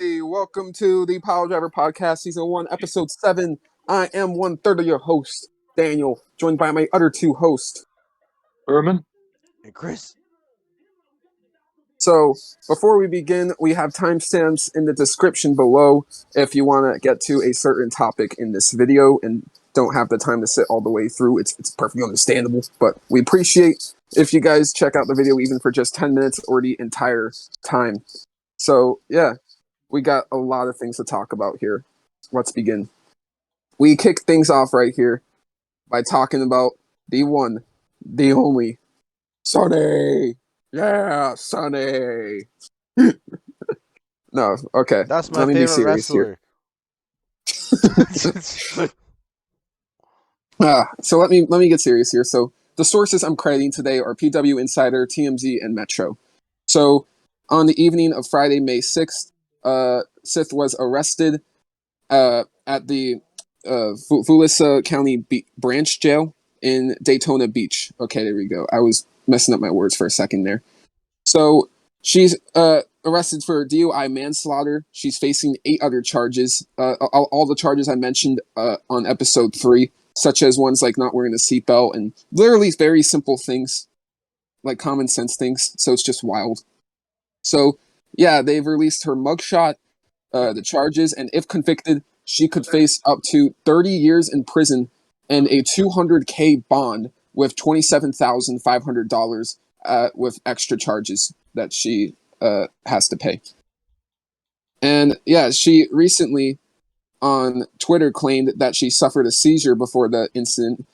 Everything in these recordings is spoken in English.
Hey, welcome to the Piledriver Podcast, Season 1, Episode 7. I am one-third of your host, Daniel, joined by my other two hosts, Herman and Chris. So, before we begin, we have timestamps in the description below if you want to get to a certain topic in this video and don't have the time to sit all the way through. It's perfectly understandable, but we appreciate if you guys check out the video even for just 10 minutes or the entire time. So, yeah, we got a lot of things to talk about here. Let's begin. We kick things off right here by talking about the one, the only, Sonny. Yeah, Sonny. No, okay. That's my Let me be favorite serious wrestler. So let me get serious here. So the sources I'm crediting today are PW Insider, TMZ, and Metro. So on the evening of Friday, May 6th, Sith was arrested at the Fulissa County Branch Jail in Daytona Beach. Okay, there we go. I was messing up my words for a second there. So she's arrested for DUI manslaughter. She's facing 8 other charges. All the charges I mentioned on episode 3, such as ones like not wearing a seatbelt and literally very simple things, like common sense things. So it's just wild. So yeah, they've released her mugshot, the charges, and if convicted, she could face up to 30 years in prison and a $200K bond with $27,500 with extra charges that she has to pay. And yeah, she recently on Twitter claimed that she suffered a seizure before the incident,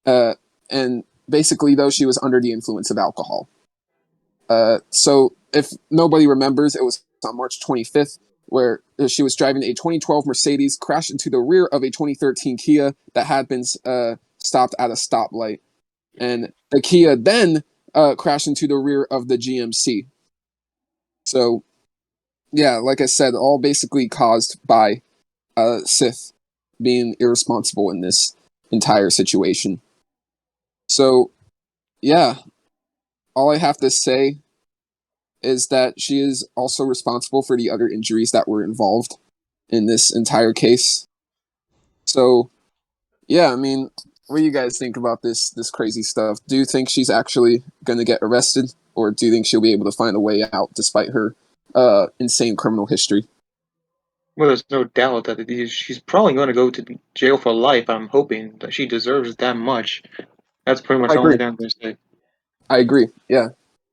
and basically, though, she was under the influence of alcohol. So if nobody remembers, it was on March 25th, where she was driving a 2012 Mercedes, crashed into the rear of a 2013 Kia that had been stopped at a stoplight. And the Kia then crashed into the rear of the GMC. So, yeah, like I said, all basically caused by Sith being irresponsible in this entire situation. So, yeah, all I have to say is that she is also responsible for the other injuries that were involved in this entire case. So, yeah, I mean, what do you guys think about this crazy stuff? Do you think she's actually going to get arrested, or do you think she'll be able to find a way out despite her insane criminal history? Well, there's no doubt that she's probably going to go to jail for life. I'm hoping that she deserves that much. That's pretty much I the only agree. thing I'm going to say. I agree. Yeah,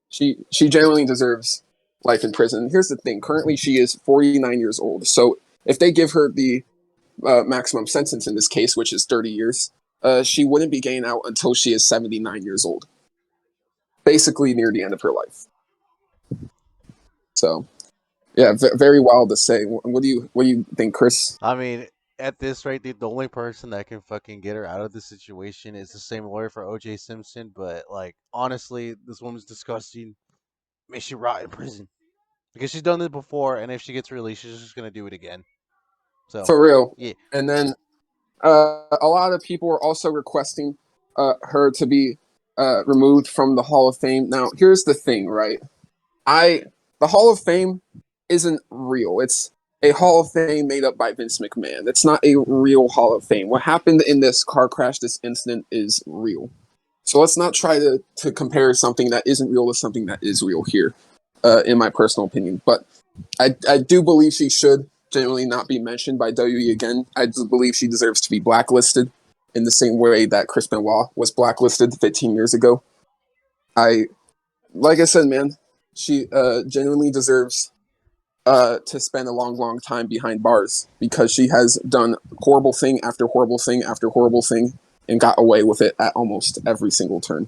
she genuinely deserves life in prison. Here's the thing: currently, she is 49 years old. So, if they give her the maximum sentence in this case, which is 30 years, she wouldn't be getting out until she is 79 years old, basically near the end of her life. So, yeah, very wild to say. What do you think, Chris? I mean, at this rate, the only person that can fucking get her out of this situation is the same lawyer for O.J. Simpson. But like, honestly, this woman's disgusting. May she rot in prison because she's done this before, and if she gets released, she's just gonna do it again. So For real. yeah. And then a lot of people are also requesting her to be removed from the Hall of Fame. Now, here's the thing, right? The Hall of Fame isn't real. It's a Hall of Fame made up by Vince McMahon. It's not a real Hall of Fame. What happened in this car crash, this incident, is real. So let's not try to compare something that isn't real to something that is real here, in my personal opinion. But I do believe she should genuinely not be mentioned by WWE again. I do believe she deserves to be blacklisted in the same way that Chris Benoit was blacklisted 15 years ago. Like I said, man, she genuinely deserves to spend a long time behind bars because she has done horrible thing after horrible thing after horrible thing and got away with it at almost every single turn.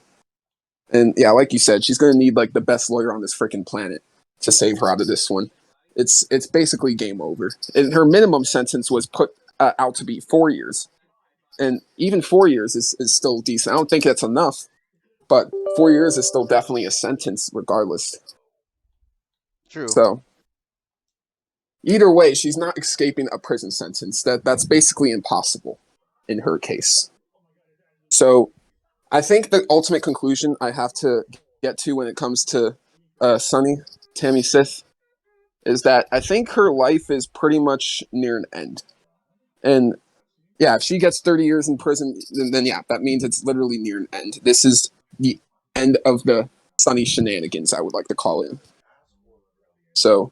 And yeah, like you said, she's going to need like the best lawyer on this freaking planet to save her out of this one. It's basically game over. And her minimum sentence was put out to be 4 years. And even 4 years is still decent. I don't think that's enough, but 4 years is still definitely a sentence regardless. True. So either way, she's not escaping a prison sentence. That's basically impossible in her case. So I think the ultimate conclusion I have to get to when it comes to Sonny, Tammy Sith, is that I think her life is pretty much near an end. And yeah, if she gets 30 years in prison, then yeah, that means it's literally near an end. This is the end of the Sunny shenanigans, I would like to call it. So,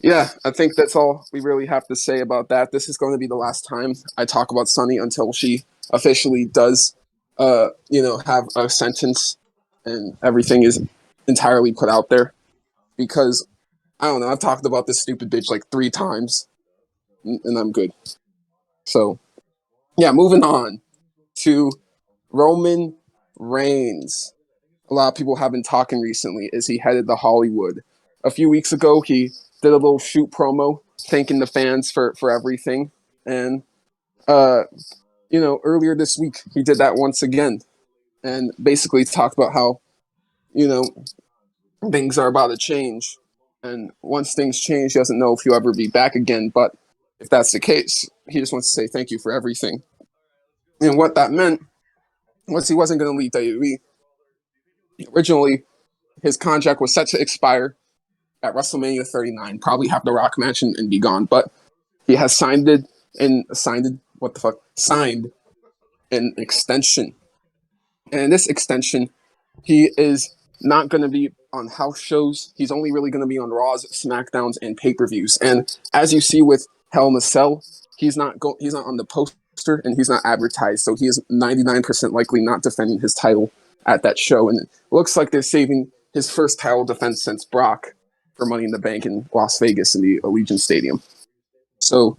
yeah, I think that's all we really have to say about that. This is going to be the last time I talk about Sunny until she officially does, have a sentence and everything is entirely put out there. Because, I don't know, I've talked about this stupid bitch like 3 times, and I'm good. So, yeah, moving on to Roman Reigns. A lot of people have been talking recently as he headed to Hollywood. A few weeks ago, he did a little shoot promo thanking the fans for everything. And, earlier this week, he did that once again and basically talked about how, things are about to change. And once things change, he doesn't know if he'll ever be back again. But if that's the case, he just wants to say thank you for everything. And what that meant was he wasn't going to leave WWE. Originally, his contract was set to expire at WrestleMania 39, probably have the Rock match and be gone. But he has signed an extension. And in this extension, he is not going to be on house shows. He's only really going to be on Raws, SmackDowns, and pay-per-views. And as you see with Hell in a Cell, he's not on the poster and he's not advertised. So he is 99% likely not defending his title at that show. And it looks like they're saving his first title defense since Brock for Money in the Bank in Las Vegas in the Allegiant Stadium. So,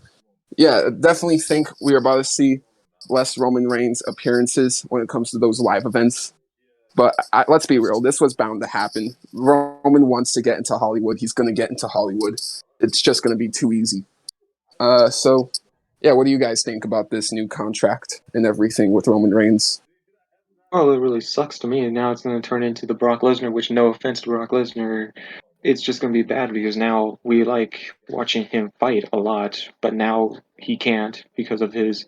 yeah, definitely think we're about to see less Roman Reigns appearances when it comes to those live events. But let's be real, this was bound to happen. Roman wants to get into Hollywood. He's going to get into Hollywood. It's just going to be too easy. So, yeah, what do you guys think about this new contract and everything with Roman Reigns? Well, it really sucks to me. And now it's going to turn into the Brock Lesnar, which, no offense to Brock Lesnar, it's just going to be bad because now we like watching him fight a lot, but now he can't because of the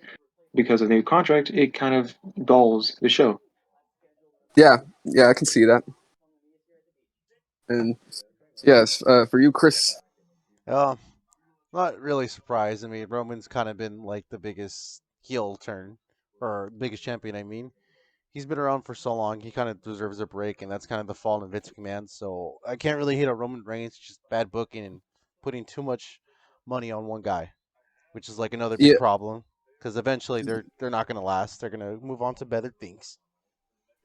new contract. It kind of dulls the show. Yeah, I can see that. And yes, for you, Chris. Not really surprised. I mean, Roman's kind of been like the biggest heel turn, or biggest champion, I mean. He's been around for so long, he kind of deserves a break, and that's kind of the fault of Vince McMahon. So I can't really hate on Roman Reigns, just bad booking and putting too much money on one guy, which is like another big Yeah, problem. Because eventually they're not going to last. They're going to move on to better things.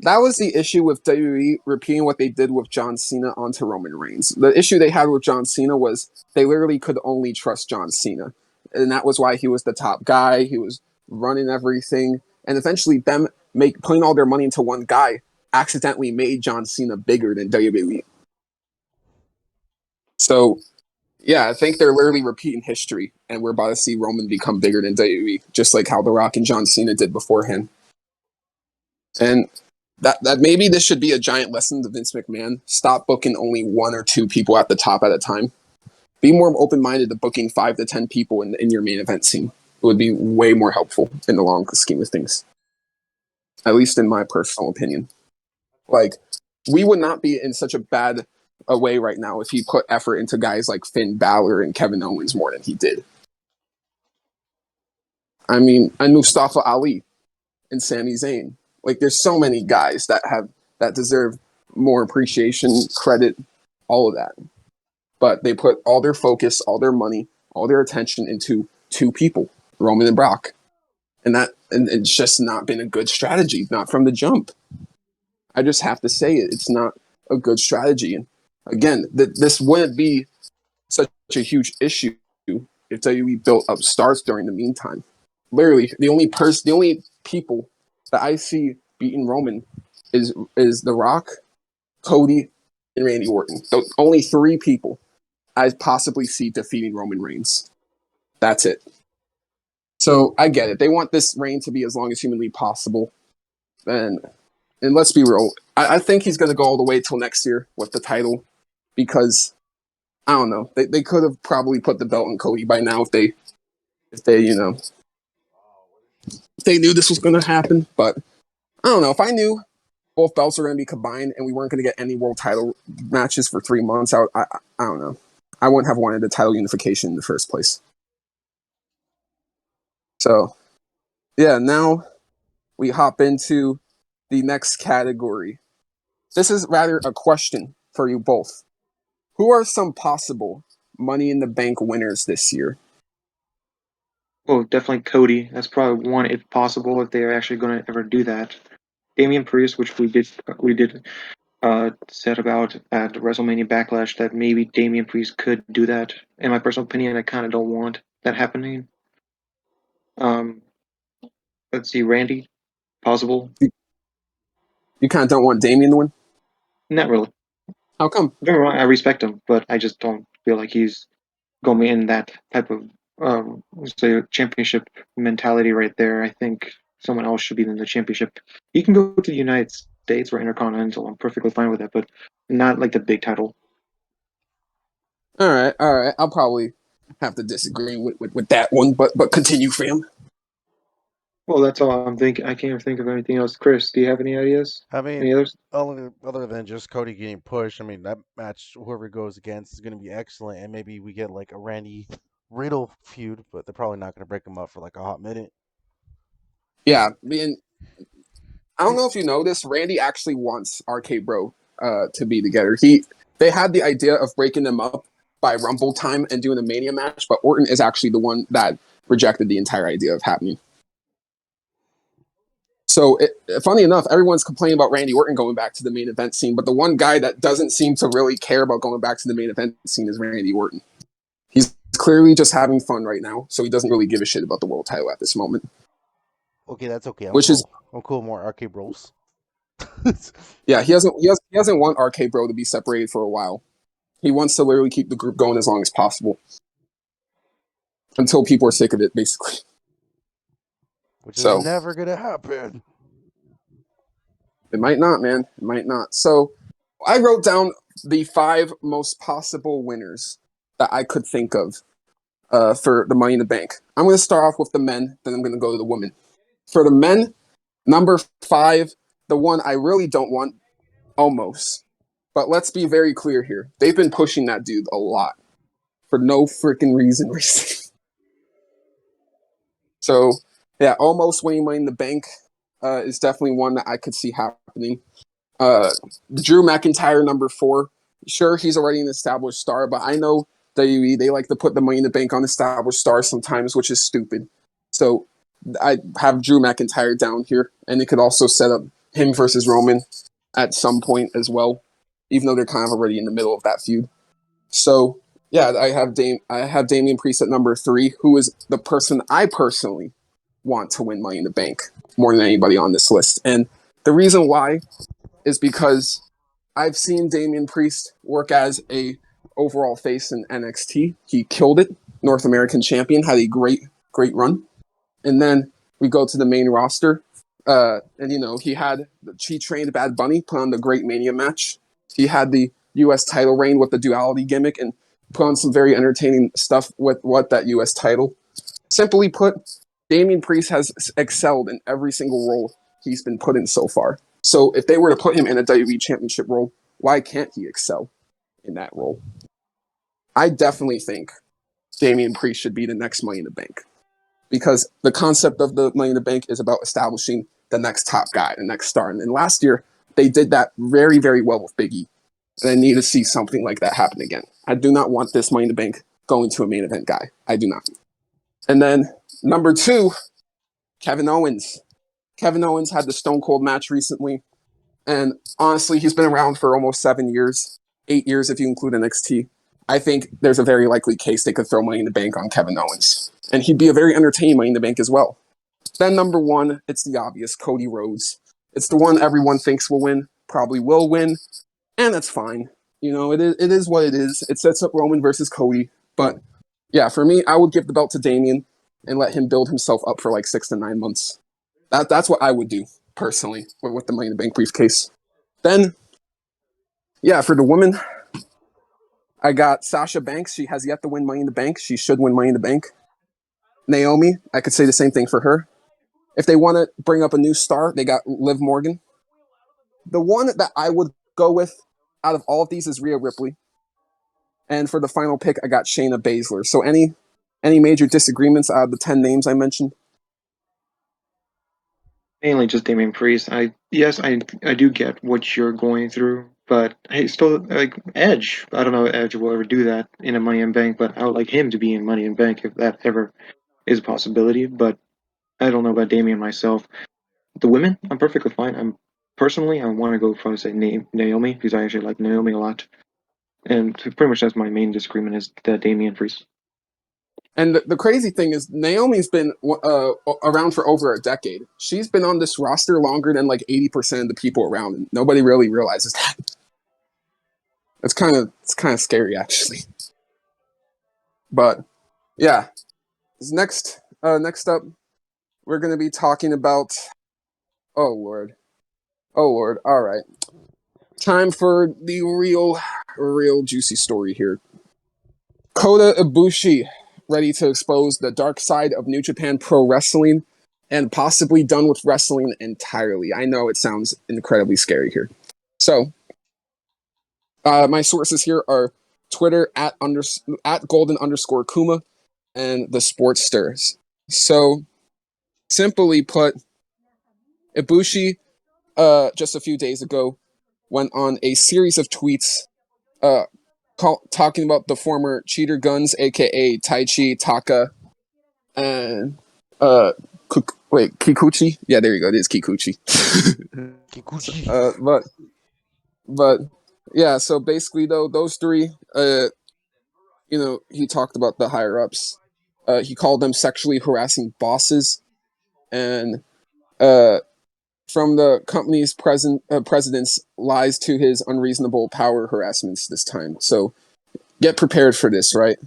that was the issue with WWE repeating what they did with John Cena onto Roman Reigns. The issue they had with John Cena was they literally could only trust John Cena. And that was why he was the top guy. He was running everything. And eventually them putting all their money into one guy accidentally made John Cena bigger than WWE. So, yeah, I think they're literally repeating history. And we're about to see Roman become bigger than WWE, just like how The Rock and John Cena did beforehand. And that maybe this should be a giant lesson to Vince McMahon. Stop booking only 1 or 2 people at the top at a time. Be more open-minded to booking 5 to 10 people in your main event scene. It would be way more helpful in the long scheme of things. At least in my personal opinion. Like, we would not be in such a bad way right now if he put effort into guys like Finn Balor and Kevin Owens more than he did. I mean, and Mustafa Ali and Sami Zayn. Like, there's so many guys that deserve more appreciation, credit, all of that. But they put all their focus, all their money, all their attention into 2 people, Roman and Brock. And it's just not been a good strategy, not from the jump. I just have to say it. It's not a good strategy. And again, this wouldn't be such a huge issue if WWE built up stars during the meantime. Literally, the only people that I see beating Roman is The Rock, Cody, and Randy Orton. The only 3 people I possibly see defeating Roman Reigns. That's it. So I get it. They want this reign to be as long as humanly possible. And let's be real. I think he's going to go all the way till next year with the title because, I don't know, they could have probably put the belt on Cody by now if they knew this was going to happen. But I don't know. If I knew both belts were going to be combined and we weren't going to get any world title matches for 3 months, I don't know. I wouldn't have wanted the title unification in the first place. So, yeah, now we hop into the next category. This is rather a question for you both. Who are some possible Money in the Bank winners this year? Well, definitely Cody. That's probably one, if possible, if they're actually going to ever do that. Damian Priest, which we did said about at WrestleMania Backlash that maybe Damian Priest could do that. In my personal opinion, I kind of don't want that happening. Um, let's see, Randy, possible. You kind of don't want Damien to win? Not really. How come? Don't get me wrong, I respect him, but I just don't feel like he's going to be in that type of say championship mentality right there. I think someone else should be in the championship. He can go to the United States or Intercontinental. I'm perfectly fine with that, but not like the big title. All right. I'll probably have to disagree with that one, but continue, fam. Well, that's all I'm thinking. I can't think of anything else. Chris, do you have any ideas? I mean, Any others? other than just Cody getting pushed, I mean that match, whoever it goes against, is going to be excellent, and maybe we get like a Randy Riddle feud, but they're probably not going to break him up for like a hot minute. Yeah, I don't know if you know this. Randy actually wants RK Bro to be together. They had the idea of breaking them up by Rumble time and doing a Mania match, but Orton is actually the one that rejected the entire idea of happening. So, funny enough, everyone's complaining about Randy Orton going back to the main event scene, but the one guy that doesn't seem to really care about going back to the main event scene is Randy Orton. He's clearly just having fun right now, so he doesn't really give a shit about the world title at this moment. Okay, that's okay. I'm Which cool. is I'm cool with more RK Bros. Yeah, he doesn't want RK Bro to be separated for a while. He wants to literally keep the group going as long as possible until people are sick of it, basically. Which is So never gonna happen. it might not, man. It might not. So I wrote down the 5 most possible winners that I could think of for the Money in the Bank. I'm going to start off with the men, then I'm going to go to the women. For the men, number 5, the one I really don't want, almost. But let's be very clear here. They've been pushing that dude a lot for no freaking reason recently. So, yeah, almost winning Money in the Bank is definitely one that I could see happening. Drew McIntyre, number 4. Sure, he's already an established star, but I know WWE, they like to put the Money in the Bank on established stars sometimes, which is stupid. So I have Drew McIntyre down here, and it could also set up him versus Roman at some point as well, even though they're kind of already in the middle of that feud. So yeah, I have Damian Priest at number 3, who is the person I personally want to win Money in the Bank more than anybody on this list. And the reason why is because I've seen Damian Priest work as a overall face in NXT. He killed it. North American champion, had a great run. And then we go to the main roster. And he trained Bad Bunny, put on the Great Mania match. He had the US title reign with the duality gimmick and put on some very entertaining stuff with that US title. Simply put, Damian Priest has excelled in every single role he's been put in so far. So if they were to put him in a WWE Championship role, why can't he excel in that role? I definitely think Damian Priest should be the next Money in the Bank, because the concept of the Money in the Bank is about establishing the next top guy, the next star. And last year, they did that very, very well with Big E. And I need to see something like that happen again. I do not want this Money in the Bank going to a main event guy. I do not. And then number 2, Kevin Owens. Kevin Owens had the Stone Cold match recently. And honestly, he's been around for almost 7 years, 8 years if you include NXT. I think there's a very likely case they could throw Money in the Bank on Kevin Owens. And he'd be a very entertaining Money in the Bank as well. Then number 1, it's the obvious, Cody Rhodes. It's the one everyone thinks will win, probably will win, and that's fine. It is what it is. It sets up Roman versus Cody. But yeah, for me, I would give the belt to Damian and let him build himself up for like 6 to 9 months. That's what I would do, personally, with the Money in the Bank briefcase. Then, yeah, for the women, I got Sasha Banks. She has yet to win Money in the Bank. She should win Money in the Bank. Naomi, I could say the same thing for her. If they want to bring up a new star, they got Liv Morgan. The one that I would go with out of all of these is Rhea Ripley. And for the final pick, I got Shayna Baszler. So any major disagreements out of the 10 names I mentioned? Mainly just Damian Priest. I do get what you're going through, but hey, still like Edge. I don't know if Edge will ever do that in a Money in Bank, but I would like him to be in Money in Bank if that ever is a possibility. But I don't know about Damian myself. The women, I'm perfectly fine. I want to go for say Naomi because I actually like Naomi a lot, and pretty much that's my main disagreement is the Damian Priest. And the crazy thing is, Naomi's been around for over a decade. She's been on this roster longer than like 80% of the people around, and nobody really realizes that. It's kind of scary, actually. But yeah, next up, we're gonna be talking about. Oh Lord, All right, time for the real juicy story here. Kota Ibushi, ready to expose the dark side of New Japan Pro Wrestling and possibly done with wrestling entirely. I know it sounds incredibly scary here. So, my sources here are Twitter at golden_Kuma and the Sports Stirs. So, simply put, Ibushi, just a few days ago, went on a series of tweets talking about the former Cheater Guns, aka Taichi, Taka, and Kikuchi. Yeah, there you go. It is Kikuchi. Kikuchi. But yeah. So basically, though, those three, he talked about the higher ups. He called them sexually harassing bosses, and from the company's president's lies to his unreasonable power harassments this time. So get prepared for this, right?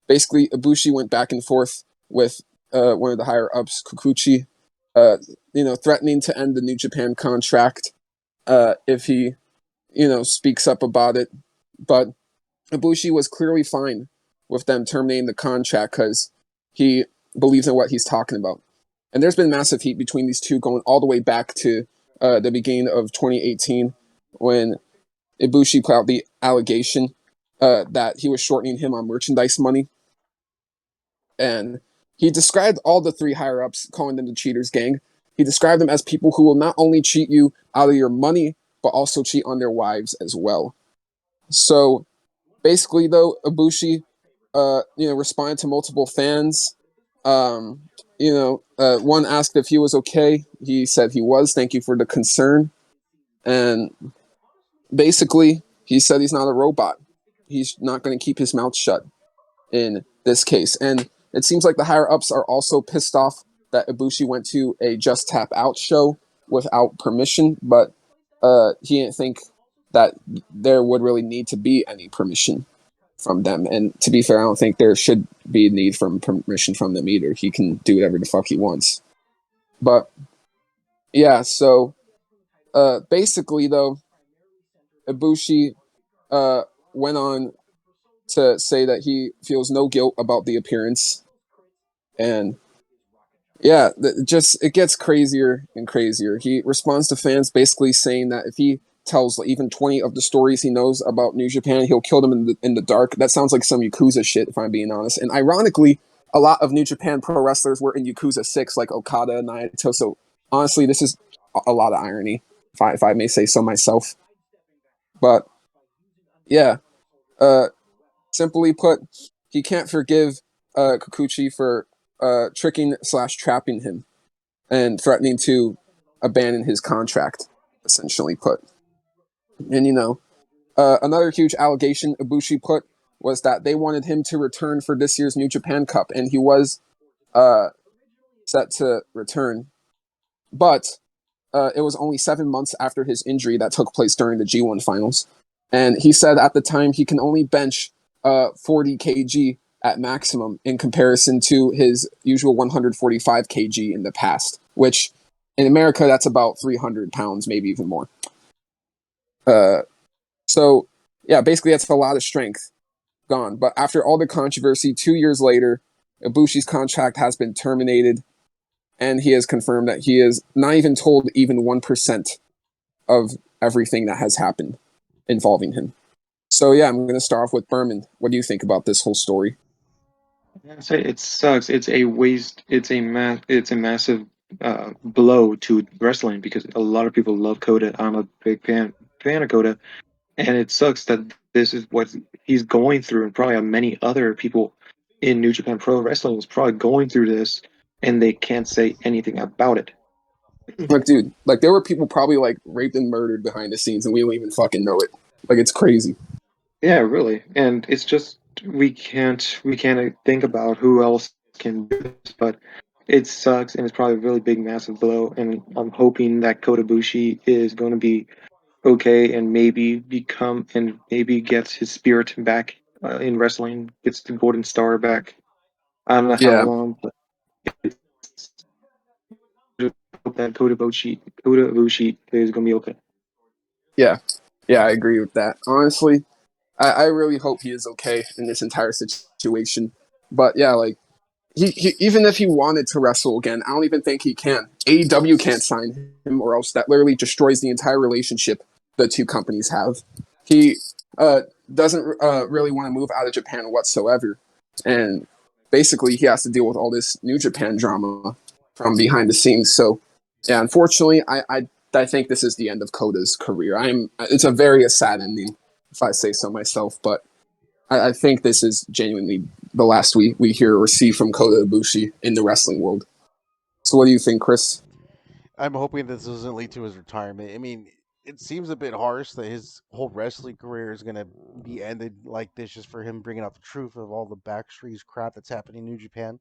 Basically, Ibushi went back and forth with one of the higher ups, Kikuchi, threatening to end the New Japan contract if he, speaks up about it. But Ibushi was clearly fine with them terminating the contract because he believes in what he's talking about. And there's been massive heat between these two going all the way back to the beginning of 2018 when Ibushi put out the allegation that he was shortening him on merchandise money. And he described all the three higher ups, calling them the Cheaters Gang. He described them as people who will not only cheat you out of your money, but also cheat on their wives as well. So basically, though, Ibushi, responded to multiple fans. One asked if he was okay. He said he was. Thank you for the concern. And basically, he said he's not a robot. He's not going to keep his mouth shut in this case. And it seems like the higher ups are also pissed off that Ibushi went to a Just Tap Out show without permission, but he didn't think that there would really need to be any permission from them. And to be fair, I don't think there should be a need for permission from them either. He can do whatever the fuck he wants. But yeah, so basically though, Ibushi went on to say that he feels no guilt about the appearance. And yeah, it gets crazier and crazier. He responds to fans basically saying that if he tells even 20 of the stories he knows about New Japan, he'll kill them in the dark. That sounds like some Yakuza shit, if I'm being honest. And ironically, a lot of New Japan pro wrestlers were in Yakuza 6, like Okada and Naito. So honestly, this is a lot of irony, if I may say so myself. But yeah, simply put, he can't forgive Kikuchi for tricking/trapping him and threatening to abandon his contract, essentially put. And another huge allegation Ibushi put was that they wanted him to return for this year's New Japan Cup, and he was set to return. But it was only 7 months after his injury that took place during the G1 finals. And he said at the time he can only bench 40 kg at maximum in comparison to his usual 145 kg in the past, which in America, that's about 300 pounds, maybe even more. So, yeah, basically that's a lot of strength gone. But after all the controversy, 2 years later, Ibushi's contract has been terminated, and he has confirmed that he is not even told even 1% of everything that has happened involving him. So yeah, I'm gonna start off with Berman. What do you think about this whole story? I say it sucks. It's a waste. It's a massive blow to wrestling because a lot of people love Koda. I'm a big fan of Koda, and it sucks that this is what he's going through, and probably many other people in New Japan Pro Wrestling is probably going through this, and they can't say anything about it. Like, dude, like there were people probably like raped and murdered behind the scenes, and we don't even fucking know it. Like it's crazy. Yeah, really. And it's just we can't think about who else can do this, but it sucks and it's probably a really big massive blow and I'm hoping that Kota Ibushi is going to be okay and maybe gets his spirit back in wrestling, gets the golden star back. I don't know how Yeah, long, but it's I hope that Kota Ibushi is going to be okay. yeah, yeah. I agree with that. Honestly, I really hope he is okay in this entire situation. But yeah, like he even if he wanted to wrestle again, I don't even think he can. AEW can't sign him, or else that literally destroys the entire relationship the two companies have. He uh, doesn't really want to move out of Japan whatsoever, and basically he has to deal with all this New Japan drama from behind the scenes. So yeah, unfortunately, I think this is the end of Koda's career. It's a very sad ending, if I say so myself, but I think this is genuinely the last we hear or see from Kota Ibushi in the wrestling world. So what do you think, Chris? I'm hoping this doesn't lead to his retirement. I mean, it seems a bit harsh that his whole wrestling career is gonna be ended like this just for him bringing out the truth of all the backstreets crap that's happening in New Japan.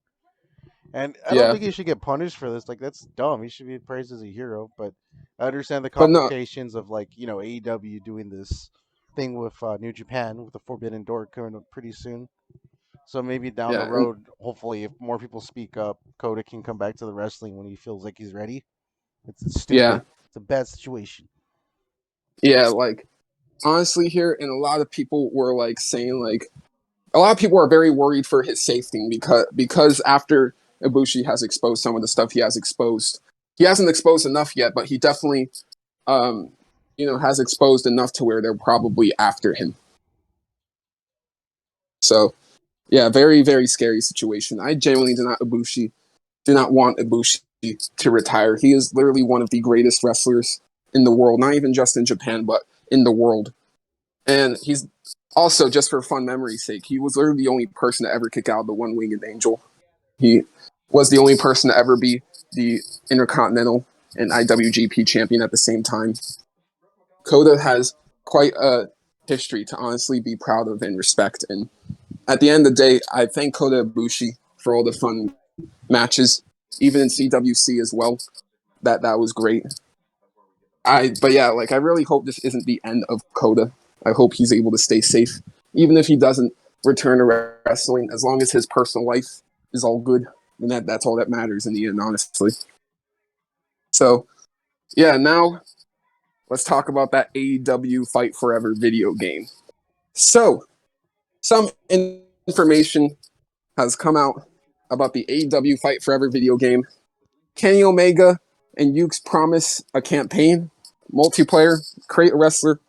And I don't Yeah, think he should get punished for this. Like that's dumb. He should be praised as a hero. But I understand the but no, complications of like AEW doing this thing with New Japan with the Forbidden Door coming up pretty soon. So maybe down the yeah, and road, hopefully, if more people speak up, Koda can come back to the wrestling when he feels like he's ready. It's yeah, stupid. It's a bad situation. yeah. Like honestly, here and a lot of people were like saying like a lot of people are very worried for his safety because after Ibushi has exposed some of the stuff he has exposed, he hasn't exposed enough yet, but he definitely um has exposed enough to where they're probably after him. So yeah, very very scary situation. I genuinely do not want Ibushi to retire. He is literally one of the greatest wrestlers in the world, not even just in Japan, but in the world. And he's also, just for fun memory's sake, he was literally the only person to ever kick out the one winged angel. He was the only person to ever be the Intercontinental and IWGP champion at the same time. Koda has quite a history to honestly be proud of and respect. And at the end of the day, I thank Kota Ibushi for all the fun matches, even in CWC as well. That was great. But yeah, like I really hope this isn't the end of Koda. I hope he's able to stay safe, even if he doesn't return to wrestling. As long as his personal life is all good, and that's all that matters in the end, honestly. So yeah, now let's talk about that AEW Fight Forever video game. So some information has come out about the AEW Fight Forever video game. Kenny Omega and Yuke's promise a campaign, multiplayer, create a wrestler,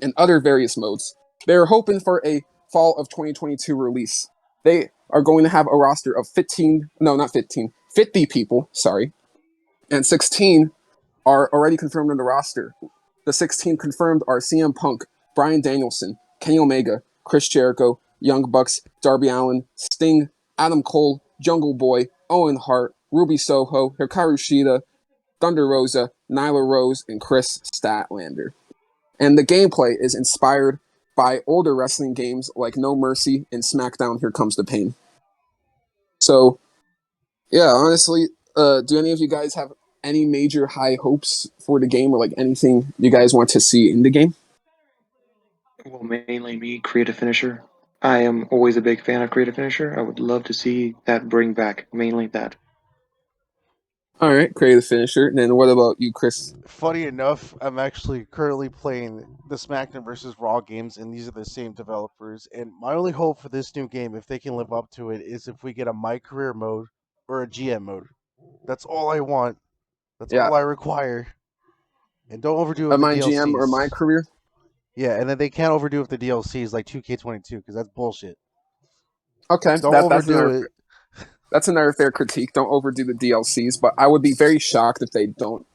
and other various modes. They are hoping for a fall of 2022 release. They are going to have a roster of 15, no, not 15, 50 people, sorry, and 16 are already confirmed on the roster. The 16 confirmed are CM Punk, Bryan Danielson, Kenny Omega, Chris Jericho, Young Bucks, Darby Allin, Sting, Adam Cole, Jungle Boy, Owen Hart, Ruby Soho, Hikaru Shida, Thunder Rosa, Nyla Rose, and Chris Statlander. And the gameplay is inspired by older wrestling games like No Mercy and SmackDown Here Comes the Pain. So, yeah, honestly, do any of you guys have any major high hopes for the game or like anything you guys want to see in the game? Well, mainly me, creative finisher. I am always a big fan of creative finisher. I would love to see that bring back mainly that. All right, creative finisher. And then what about you, Chris? Funny enough, I'm actually currently playing the SmackDown versus Raw games, and these are the same developers. And my only hope for this new game, if they can live up to it, is if we get a My Career mode or a GM mode. That's all I want. That's Yeah, all I require. And don't overdo it with the my GM or my DLCs. career? Yeah, and then they can't overdo it with the DLCs like 2K22 because that's bullshit. Okay, Don't overdo it. that's another fair critique. Don't overdo the DLCs, but I would be very shocked if they don't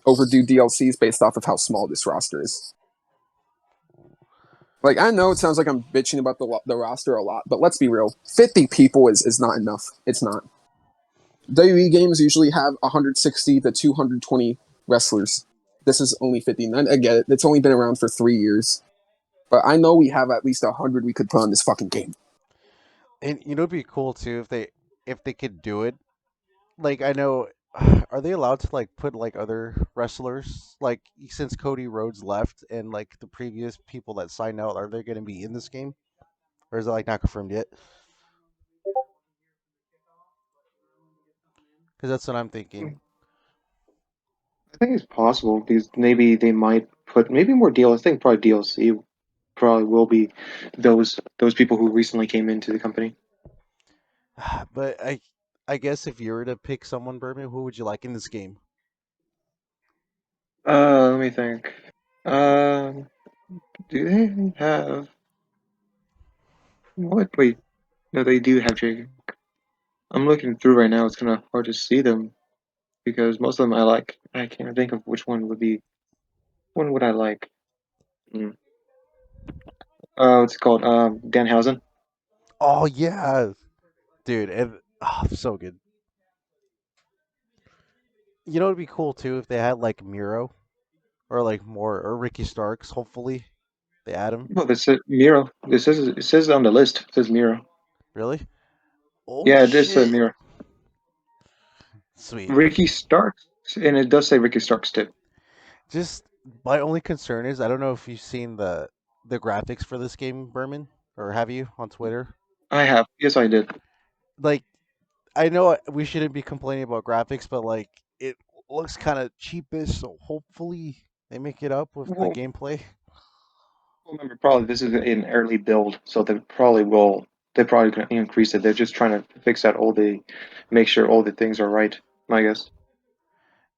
overdo DLCs based off of how small this roster is. Like, I know it sounds like I'm bitching about the roster a lot, but let's be real. 50 people is not enough. It's not. WWE games usually have 160 to 220 wrestlers. This is only 50. I get it. It's only been around for 3 years. But I know we have at least 100 we could put on this fucking game. And it'd be cool too if they could do it. Like I know, are they allowed to like put like other wrestlers like since Cody Rhodes left and like the previous people that signed out, are they going to be in this game or is it like not confirmed yet? Because that's what I'm thinking. I think it's possible because maybe they might put maybe more DLC. I think probably DLC probably will be those people who recently came into the company. But I guess if you were to pick someone, Berman, who would you like in this game? Let me think. Um, do they have what? Wait, no, they do have Jericho. I'm looking through right now. It's kind of hard to see them because most of them I like. I can't think of which one would be. One would I like? Hmm. What's it called? Danhausen. Oh yeah, dude, and so good. It'd be cool too if they had like Miro or like more or Ricky Starks. Hopefully, they add him. Oh, this is Miro. It says on the list. It says Miro. Really? Oh Yeah, it did say shit! Miro. Sweet. Ricky Starks, and it does say Ricky Starks too. Just my only concern is I don't know if you've seen the graphics for this game, Berman, or have you on Twitter? I have. Yes, I did. Like I know we shouldn't be complaining about graphics, but like it looks kind of cheapish. So hopefully they make it up with the Well, gameplay. remember, probably this is an early build, so they probably will. They probably can increase it. They're just trying to fix out make sure all the things are right. I guess.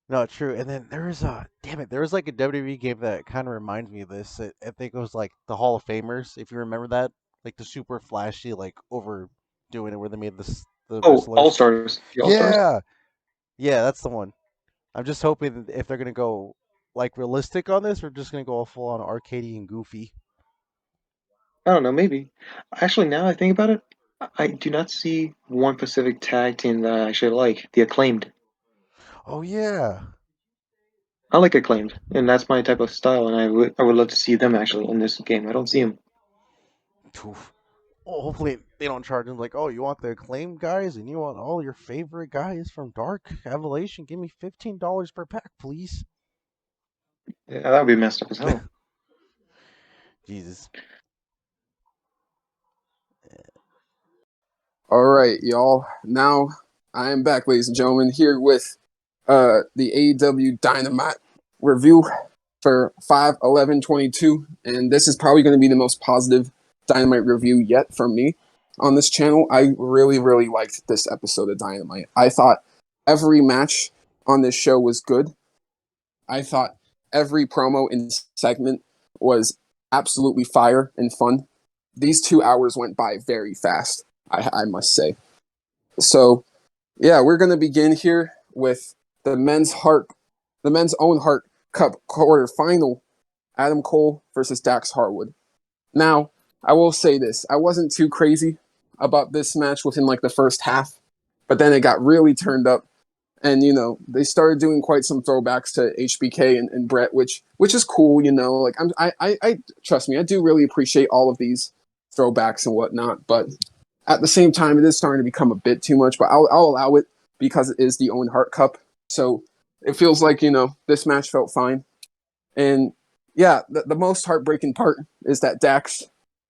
No, true. And then there was a damn it. There was like a WWE game that kind of reminds me of this. I think it was like the Hall of Famers, if you remember that, like the super flashy, like overdoing it, where they made the Oh, All wrestlers. Stars. The All Stars. Yeah, yeah, that's the one. I'm just hoping if they're gonna go like realistic on this, we're just gonna go full on arcadey and goofy. I don't know. Maybe. Actually, now I think about it, I do not see one Pacific tag team that I actually like. The Acclaimed. Oh yeah. I like Acclaimed, and that's my type of style. And I would love to see them actually in this game. I don't see them. Oof. Oh, hopefully they don't charge them like, oh, you want the acclaimed guys and you want all your favorite guys from Dark Evolution? Give me $15 per pack, please. Yeah, that would be messed up as hell. Jesus. All right, y'all. Now I am back, ladies and gentlemen, here with the AEW Dynamite review for 5/11/22, and this is probably going to be the most positive Dynamite review yet from me on this channel. I really, really liked this episode of Dynamite. I thought every match on this show was good. I thought every promo and segment was absolutely fire and fun. These 2 hours went by very fast, I must say. So, yeah, we're going to begin here with the men's own Heart Cup quarterfinal, Adam Cole versus Dax Harwood. Now, I will say this: I wasn't too crazy about this match within like the first half, but then it got really turned up, and they started doing quite some throwbacks to HBK and Brett, which is cool. Like I trust me, I do really appreciate all of these throwbacks and whatnot, but at the same time, it is starting to become a bit too much. But I'll allow it because it is the Owen Hart Cup, so it feels like this match felt fine. And yeah, the most heartbreaking part is that Dax,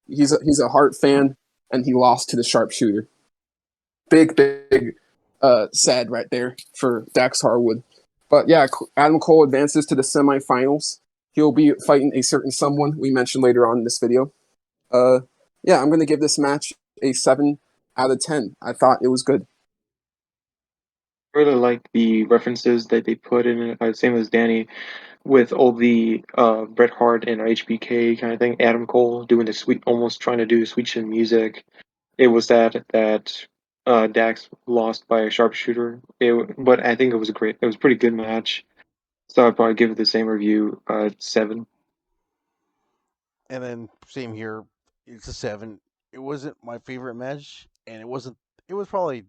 he's a Hart fan, and he lost to the Sharpshooter. Big, sad right there for Dax Harwood. But yeah, Adam Cole advances to the semifinals. He'll be fighting a certain someone we mentioned later on in this video. Yeah, I'm gonna give this match a 7 out of 10. I thought it was good. I really like the references that they put in it. Same as Danny, with all the Bret Hart and HBK kind of thing, Adam Cole doing the sweet, almost trying to do sweet chin music. It was that Dax lost by a sharpshooter. But I think it was a pretty good match. So I'd probably give it the same review, 7. And then same here, it's a 7. It wasn't my favorite match, and it wasn't. It was probably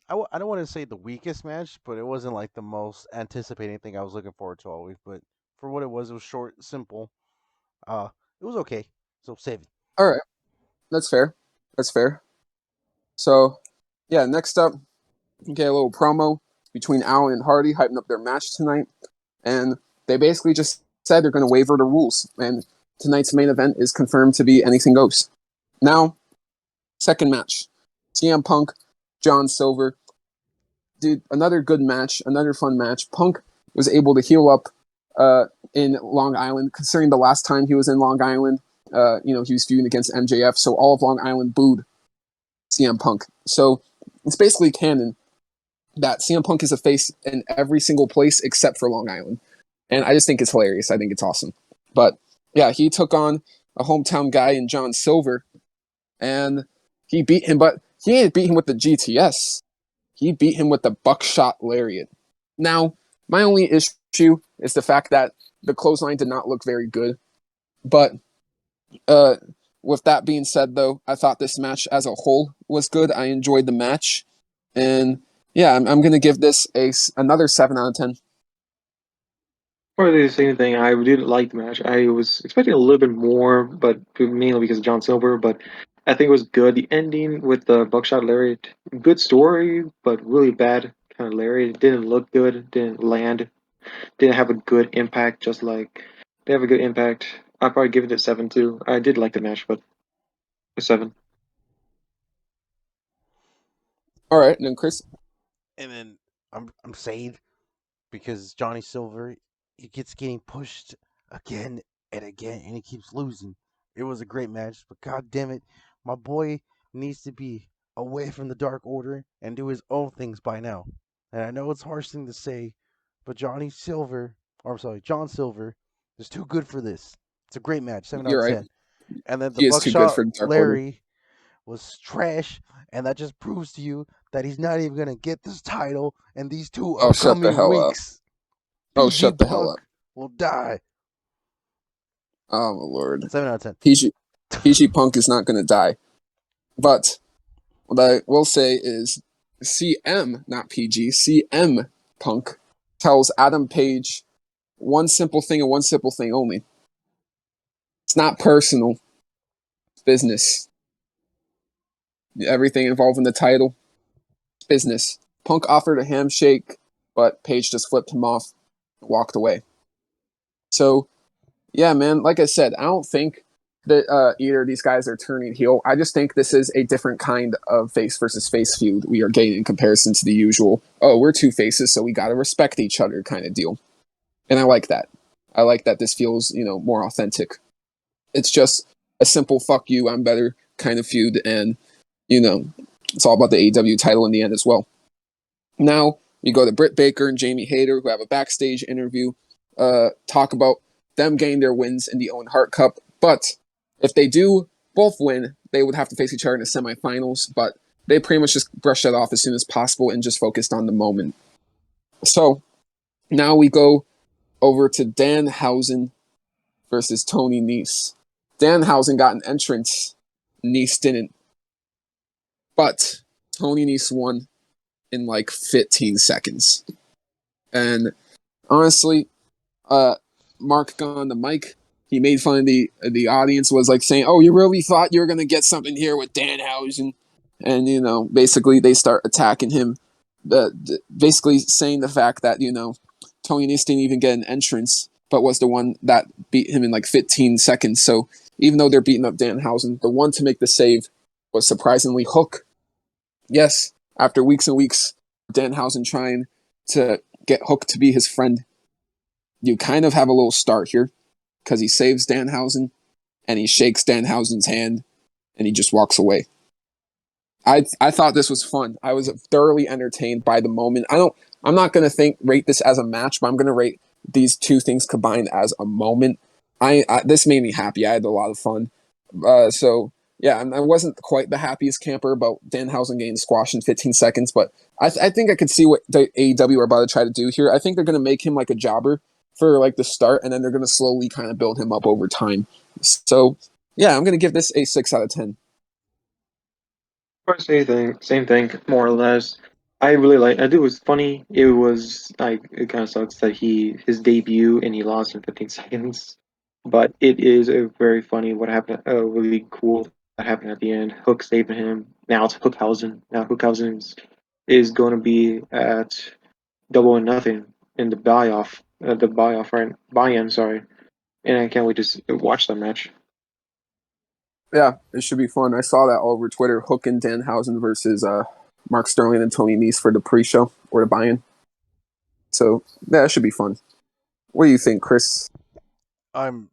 I don't want to say the weakest match, but it wasn't like the most anticipating thing I was looking forward to all week. But for what it was short, simple. Uh, it was okay. So 7. All right, that's fair. That's fair. So, yeah, next up, we get a little promo between Allen and Hardy hyping up their match tonight, and they basically just said they're going to waiver the rules, and tonight's main event is confirmed to be anything goes. Now, second match, CM Punk, John Silver. Dude, another good match, another fun match. Punk was able to heal up in Long Island, considering the last time he was in Long Island, he was feuding against MJF, so all of Long Island booed CM Punk. So it's basically canon that CM Punk is a face in every single place except for Long Island. And I just think it's hilarious. I think it's awesome. But yeah, he took on a hometown guy in John Silver, and he beat him, but he didn't beat him with the GTS. He beat him with the buckshot lariat. Now, my only issue is the fact that the clothesline did not look very good. But with that being said, though, I thought this match as a whole was good. I enjoyed the match. And yeah, I'm going to give this another 7 out of 10. Probably the same thing. I did like the match. I was expecting a little bit more, but mainly because of John Silver. But I think it was good. The ending with the buckshot lariat, good story, but really bad kind of lariat. It didn't look good. Didn't land. Didn't have a good impact. Just like they have a good impact. I'd probably give it a 7 too. I did like the match, but a 7. All right, and then Chris. And then I'm sad because Johnny Silver he gets getting pushed again and again, and he keeps losing. It was a great match, but god damn it, my boy needs to be away from the Dark Order and do his own things by now. And I know it's a harsh thing to say, but John Silver is too good for this. It's a great match, 7 out You're of right. 10. And then the He is too good Buckshot for Dark Order. Larry was trash, and that just proves to you that he's not even gonna get this title in these 2 Oh, shut the upcoming hell up. weeks. Oh, PG shut the hell Punk up. will die. Oh, my Lord. 7 out of 10. PG Punk is not going to die. But what I will say is CM, not PG, CM Punk tells Adam Page one simple thing and one simple thing only. It's not personal. It's business. Everything involving the title, it's business. Punk offered a handshake, but Page just flipped him off and walked away. So, yeah, man, like I said, I don't think that either of these guys are turning heel. I just think this is a different kind of face versus face feud we are getting in comparison to the usual, oh, we're 2 faces, so we got to respect each other kind of deal. And I like that. I like that this feels, more authentic. It's just a simple fuck you, I'm better kind of feud, and, it's all about the AEW title in the end as well. Now, you go to Britt Baker and Jamie Hayter, who have a backstage interview, talk about them getting their wins in the Owen Hart Cup. But if they do both win, they would have to face each other in the semifinals. But they pretty much just brushed that off as soon as possible and just focused on the moment. So now we go over to Danhausen versus Tony Nese. Danhausen got an entrance. Nese didn't. But Tony Nese won in like 15 seconds. And honestly, Mark got on the mic. He made fun of the audience, was like saying, "Oh, you really thought you were gonna get something here with Danhausen?" And basically they start attacking him, basically saying the fact that Tony Nese didn't even get an entrance, but was the one that beat him in like 15 seconds. So even though they're beating up Danhausen, the one to make the save was surprisingly Hook. Yes, after weeks and weeks, Danhausen trying to get Hook to be his friend, you kind of have a little start here because he saves Danhausen and he shakes Danhausen's hand and he just walks away. I thought this was fun. I was thoroughly entertained by the moment. I'm not going to rate this as a match, but I'm going to rate these two things combined as a moment. This made me happy. I had a lot of fun. So yeah, I wasn't quite the happiest camper about Danhausen getting squashed in 15 seconds, but I think I could see what the AEW are about to try to do here. I think they're going to make him like a jobber for like the start, and then they're going to slowly kind of build him up over time. So yeah, I'm going to give this a 6 out of 10. Same thing, more or less. I really like. I do. It was funny. It was like it kind of sucks that his debut and he lost in 15 seconds, but it is a very funny what happened. Really cool that happened at the end. Hook saving him. Now it's Hookhausen. Now Hookhausen is going to be at Double or Nothing in the buy-in. Sorry, and I can't wait to watch that match. Yeah, it should be fun. I saw that all over Twitter. Hook and Danhausen versus Mark Sterling and Tony Nese for the pre-show or the buy-in. So yeah, it should be fun. What do you think, Chris? I'm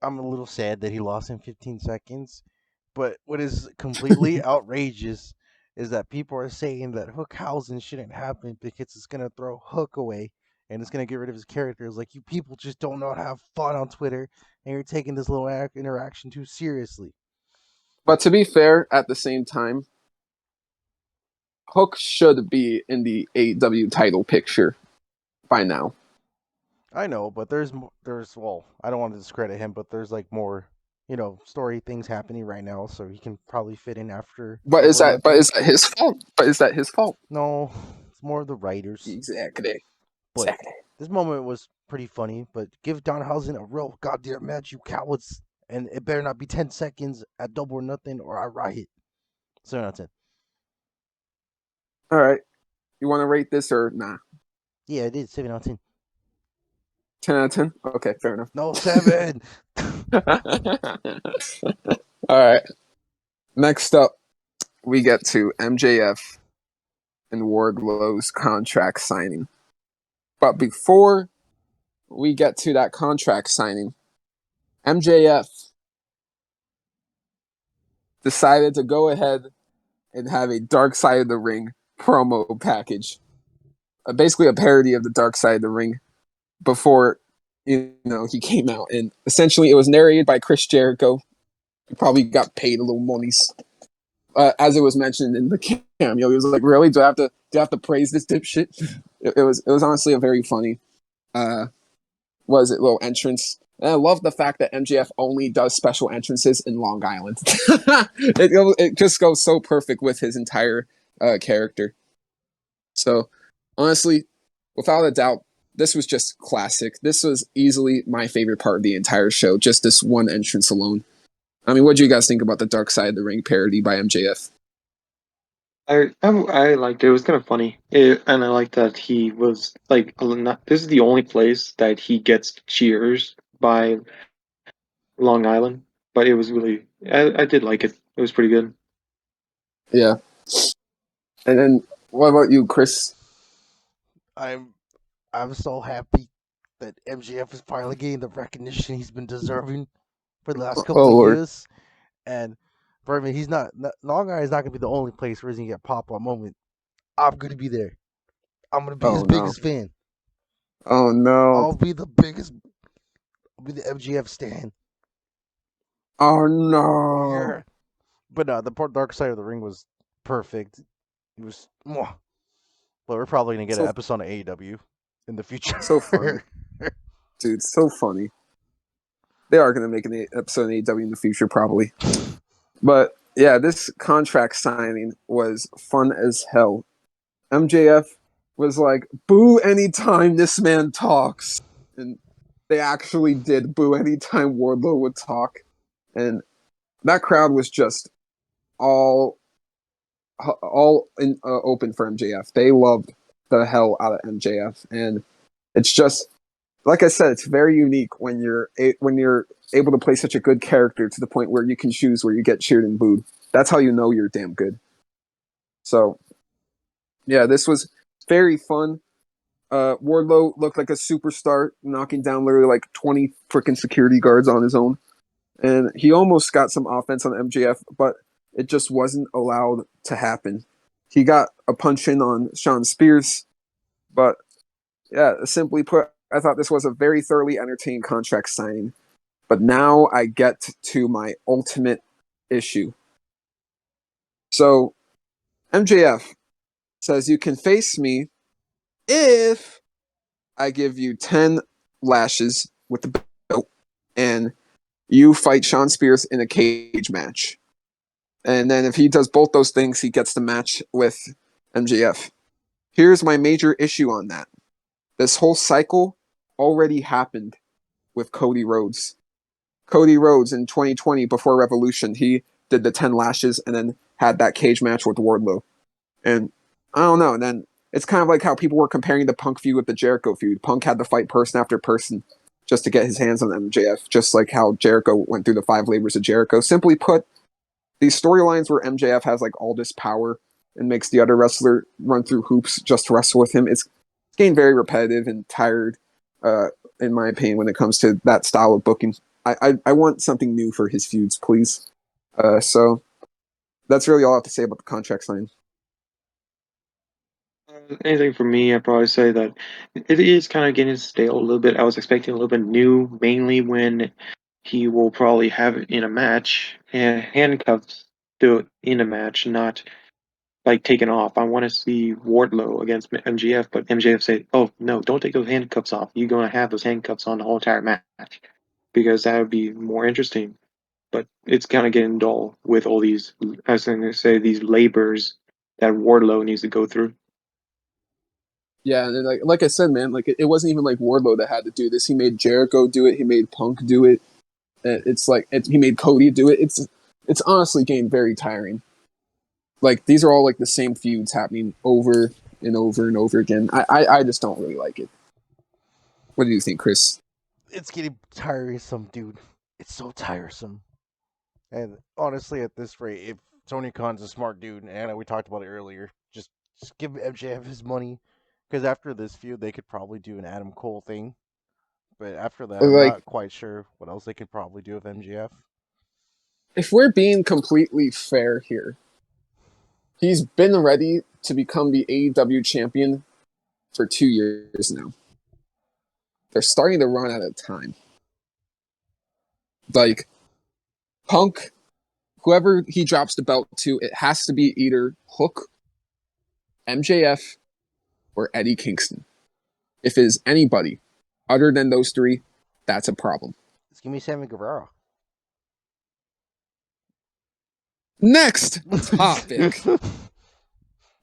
a little sad that he lost in 15 seconds, but what is completely outrageous is that people are saying that Hookhausen shouldn't happen because it's gonna throw Hook away and it's gonna get rid of his characters. Like, you people just don't know how to have fun on Twitter, and you're taking this little interaction too seriously. But to be fair, at the same time, Hook should be in the AEW title picture by now. I know, but there's well, I don't want to discredit him, but there's like more, story things happening right now, so he can probably fit in after. But is that his fault? But is that his fault? No, it's more of the writers. Exactly. But this moment was pretty funny. But give Danhausen a real goddamn match, you cowards, and it better not be 10 seconds at Double or Nothing, or I riot. 7 out of 10. All right. You want to rate this or nah? Yeah, it is 7 out of 10. 10 out of 10? Okay, fair enough. No, 7. All right. Next up, we get to MJF and Wardlow's contract signing. But before we get to that contract signing, MJF decided to go ahead and have a Dark Side of the Ring promo package. Basically a parody of the Dark Side of the Ring before he came out. And essentially it was narrated by Chris Jericho. He probably got paid a little monies. As it was mentioned in the cameo, he was like, "Really? Do I have to praise this dipshit?" It was honestly a very funny little entrance. And I love the fact that MJF only does special entrances in Long Island. it just goes so perfect with his entire character. So honestly, without a doubt, this was just classic. This was easily my favorite part of the entire show. Just this one entrance alone. I mean, what do you guys think about the Dark Side of the Ring parody by MJF? I liked it. It was kind of funny, and I liked that he was like, this is the only place that he gets cheers by Long Island, but it was really, I did like it. It was pretty good. Yeah. And then, what about you, Chris? I'm so happy that MJF is finally getting the recognition he's been deserving for the last couple of years. And for me, Long Island is not going to be the only place where he's going to get pop-up moment. I'm going to be there. I'm going to be his biggest fan. Oh, no. I'll be the MJF stan. Oh, no. Yeah. But no, the Dark Side of the Ring was perfect. It was, but we're probably going to get an episode of AEW in the future. So funny. Dude, so funny. They are going to make an episode of AEW in the future, probably. But yeah, this contract signing was fun as hell. MJF was like, "Boo anytime this man talks." And they actually did boo anytime Wardlow would talk. And that crowd was just all open for MJF. They loved the hell out of MJF. And it's just, like I said, it's very unique when you're able to play such a good character to the point where you can choose where you get cheered and booed. That's how you know you're damn good. So, yeah, this was very fun. Wardlow looked like a superstar, knocking down literally like 20 freaking security guards on his own. And he almost got some offense on MJF, but it just wasn't allowed to happen. He got a punch in on Shawn Spears, but yeah, simply put, I thought this was a very thoroughly entertaining contract signing. But now I get to my ultimate issue. So MJF says you can face me if I give you 10 lashes with the belt and you fight Shawn Spears in a cage match. And then if he does both those things, he gets the match with MJF. Here's my major issue on that. This whole cycle already happened with Cody Rhodes. Cody Rhodes in 2020 before Revolution, he did the 10 lashes and then had that cage match with Wardlow. And I don't know, and then it's kind of like how people were comparing the Punk feud with the Jericho feud. Punk had to fight person after person just to get his hands on MJF, just like how Jericho went through the 5 labors of Jericho. Simply put, these storylines where MJF has like all this power and makes the other wrestler run through hoops just to wrestle with him, it's getting very repetitive and tired, in my opinion, when it comes to that style of booking. I want something new for his feuds, please. So that's really all I have to say about the contract signing. Anything for me, I'd probably say that it is kind of getting stale a little bit. I was expecting a little bit new, mainly when he will probably have it in a match and handcuffs do it in a match, not like taken off. I want to see Wardlow against MGF, but MJF say, "Oh no, don't take those handcuffs off. You're gonna have those handcuffs on the whole entire match," because that would be more interesting. But it's kind of getting dull with all these. I was going to say these labors that Wardlow needs to go through. Yeah, and then like I said, man, like it wasn't even like Wardlow that had to do this. He made Jericho do it. He made Punk do it. It's like he made Cody do it. It's honestly getting very tiring. Like these are all like the same feuds happening over and over and over again. I just don't really like it. What do you think, Chris? It's getting tiresome, dude. It's so tiresome. And honestly, at this rate, if Tony Khan's a smart dude, and I know we talked about it earlier, just give MJF his money. Because after this feud, they could probably do an Adam Cole thing. But after that, I'm Like, not quite sure what else they could probably do with MJF. if we're being completely fair here, he's been ready to become the AEW champion for 2 years now. They're starting to run out of time. Like, Punk, whoever he drops the belt to, it has to be either Hook, MJF, or Eddie Kingston. If it is anybody other than those 3, that's a problem. Just give me Sammy Guevara. Next topic.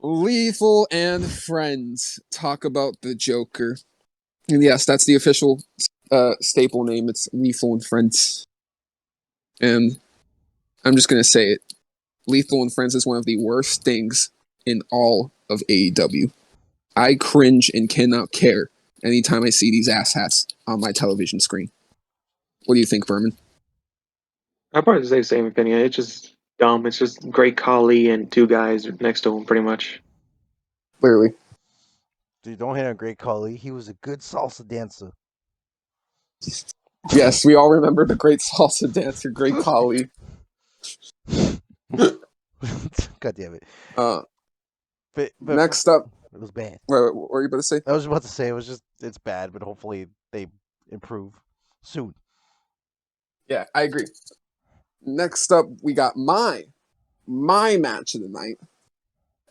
Lethal and Friends talk about the Joker. And yes, that's the official staple name. It's Lethal and Friends. And I'm just going to say it. Lethal and Friends is one of the worst things in all of AEW. I cringe and cannot care anytime I see these asshats on my television screen. What do you think, Berman? I'd probably say the same opinion. It's just dumb. It's just Great Khali and 2 guys next to him, pretty much. Clearly. Dude, don't hate on Great Khali. He was a good salsa dancer. Yes, we all remember the great salsa dancer, Great Khali. God damn it. But next up, it was bad. What were you about to say? I was about to say it's bad, but hopefully they improve soon. Yeah, I agree. Next up, we got my match of the night.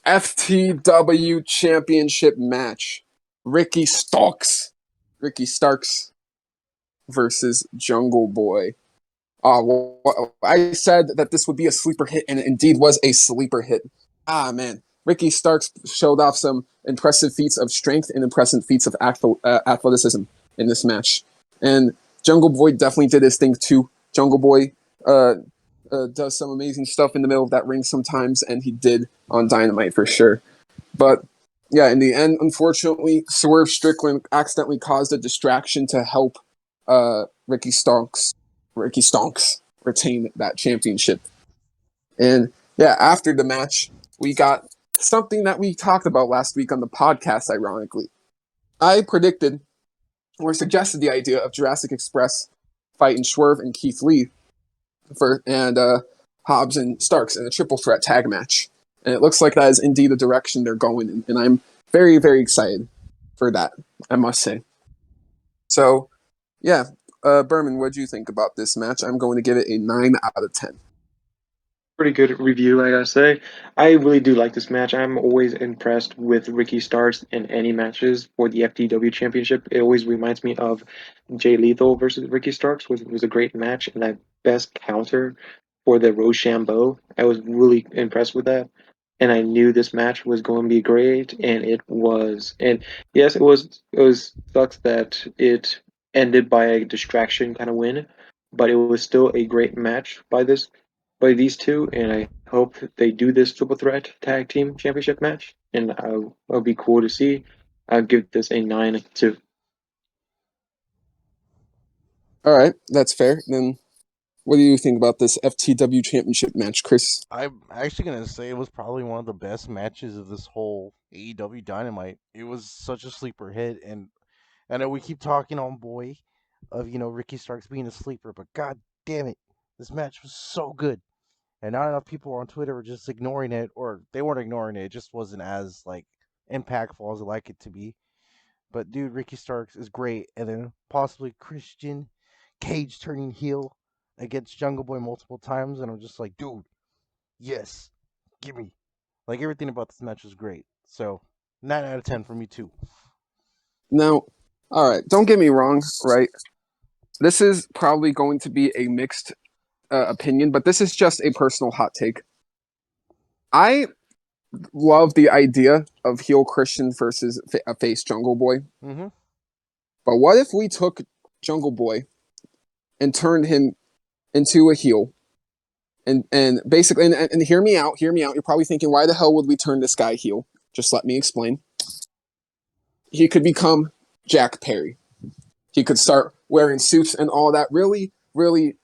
FTW Championship match. Ricky Starks versus Jungle Boy. I said that this would be a sleeper hit, and it indeed was a sleeper hit. Man. Ricky Starks showed off some impressive feats of strength and impressive feats of athleticism in this match. And Jungle Boy definitely did his thing too. Jungle Boy does some amazing stuff in the middle of that ring sometimes, and he did on Dynamite for sure. But yeah, in the end, unfortunately, Swerve Strickland accidentally caused a distraction to help Ricky Stonks retain that championship. And yeah, after the match, we got something that we talked about last week on the podcast, ironically. I predicted or suggested the idea of Jurassic Express fighting Swerve and Keith Lee and Hobbs and Starks in a triple threat tag match. And it looks like that is indeed the direction they're going in. And I'm very, very excited for that, I must say. So, yeah, Berman, what do you think about this match? I'm going to give it a 9 out of 10. Pretty good review, like I say. I really do like this match. I'm always impressed with Ricky Starks in any matches for the FTW Championship. It always reminds me of Jay Lethal versus Ricky Starks, which was a great match, and that best counter for the Rochambeau. I was really impressed with that, and I knew this match was going to be great, and it was. And yes, it was. It was sucks that it ended by a distraction kind of win, but it was still a great match by these two, and I hope they do this triple threat tag team championship match, and it'll be cool to see. I'll give this a 9 too. All right, that's fair. Then, what do you think about this FTW Championship match, Chris? I'm actually gonna say it was probably one of the best matches of this whole AEW Dynamite. It was such a sleeper hit, and I know we keep talking on boy of Ricky Starks being a sleeper, but god damn it, this match was so good, and not enough people on Twitter were just ignoring it, or they weren't ignoring it. It just wasn't as like impactful as I like it to be. But dude, Ricky Starks is great, and then possibly Christian Cage turning heel against Jungle Boy multiple times, and I'm just like, dude, yes, give me. Like everything about this match was great. So 9 out of 10 for me too. Now, all right, don't get me wrong, right? This is probably going to be a mixed opinion, but this is just a personal hot take. I love the idea of heel Christian versus a face Jungle Boy. Mm-hmm. But what if we took Jungle Boy and turned him into a heel? And basically, and hear me out, hear me out. You're probably thinking, why the hell would we turn this guy heel? Just let me explain. He could become Jack Perry. He could start wearing suits and all that. Really, really,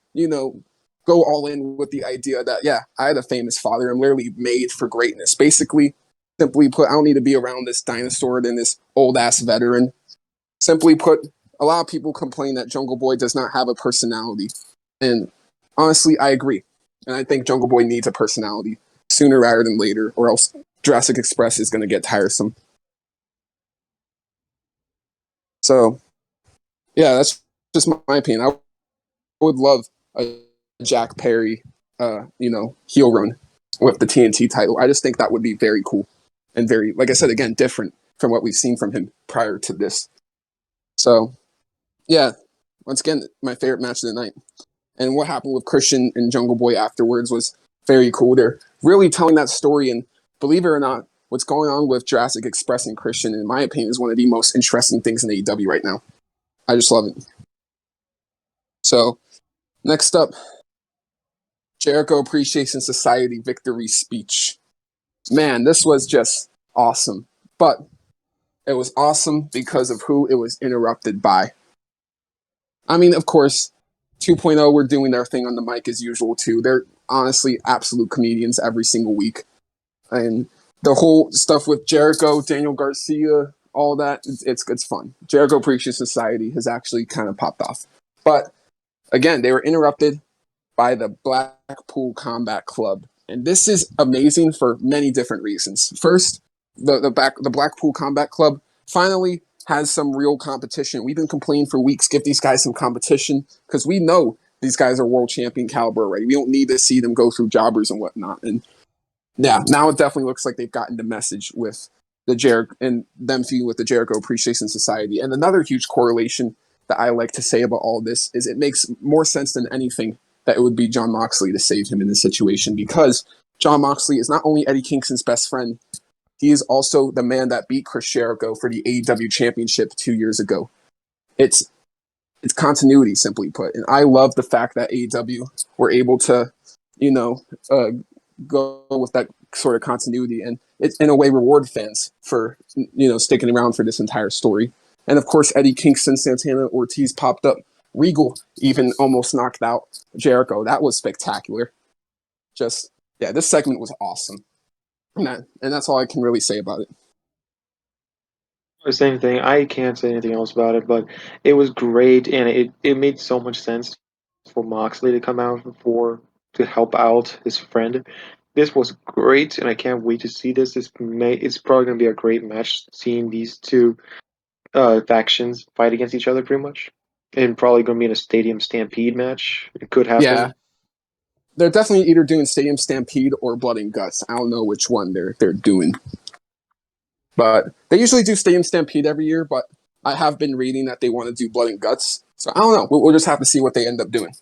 go all in with the idea that, yeah, I had a famous father. I'm literally made for greatness. Basically, simply put, I don't need to be around this dinosaur and this old ass veteran. Simply put, a lot of people complain that Jungle Boy does not have a personality. And honestly, I agree. And I think Jungle Boy needs a personality sooner rather than later, or else Jurassic Express is going to get tiresome. So, yeah, that's just my opinion. I would love a Jack Perry, heel run with the TNT title. I just think that would be very cool and very, like I said, again, different from what we've seen from him prior to this. So, yeah, once again, my favorite match of the night. And what happened with Christian and Jungle Boy afterwards was very cool. They're really telling that story, and believe it or not, what's going on with Jurassic Express and Christian, in my opinion, is one of the most interesting things in AEW right now. I just love it. So, next up, Jericho Appreciation Society victory speech. Man, this was just awesome. But it was awesome because of who it was interrupted by. I mean, of course, 2.0 were doing their thing on the mic as usual, too. They're honestly absolute comedians every single week. And the whole stuff with Jericho, Daniel Garcia, all that, it's fun. Jericho Appreciation Society has actually kind of popped off. But again, they were interrupted by the Blackpool Combat Club. And this is amazing for many different reasons. First, the Blackpool Combat Club finally has some real competition. We've been complaining for weeks, give these guys some competition, because we know these guys are world champion caliber already. We don't need to see them go through jobbers and whatnot. And yeah, now it definitely looks like they've gotten the message with the Jericho and them feuding with the Jericho Appreciation Society. And another huge correlation that I like to say about all this is it makes more sense than anything that it would be Jon Moxley to save him in this situation, because Jon Moxley is not only Eddie Kingston's best friend, he is also the man that beat Chris Jericho for the AEW Championship 2 years ago. It's continuity, simply put, and I love the fact that AEW were able to, go with that sort of continuity, and it's in a way reward fans for sticking around for this entire story. And of course, Eddie Kingston, Santana Ortiz popped up. Regal even almost knocked out Jericho. That was spectacular. Just, yeah, this segment was awesome. And that's all I can really say about it. The same thing. I can't say anything else about it, but it was great, and it made so much sense for Moxley to come out to help out his friend. This was great, and I can't wait to see this. It's probably going to be a great match seeing these two factions fight against each other pretty much, and probably going to be in a stadium stampede match. It could happen. Yeah, they're definitely either doing Stadium Stampede or Blood and Guts. I don't know which one they're doing, but they usually do Stadium Stampede every year. But I have been reading that they want to do Blood and Guts, so I don't know. We'll just have to see what they end up doing.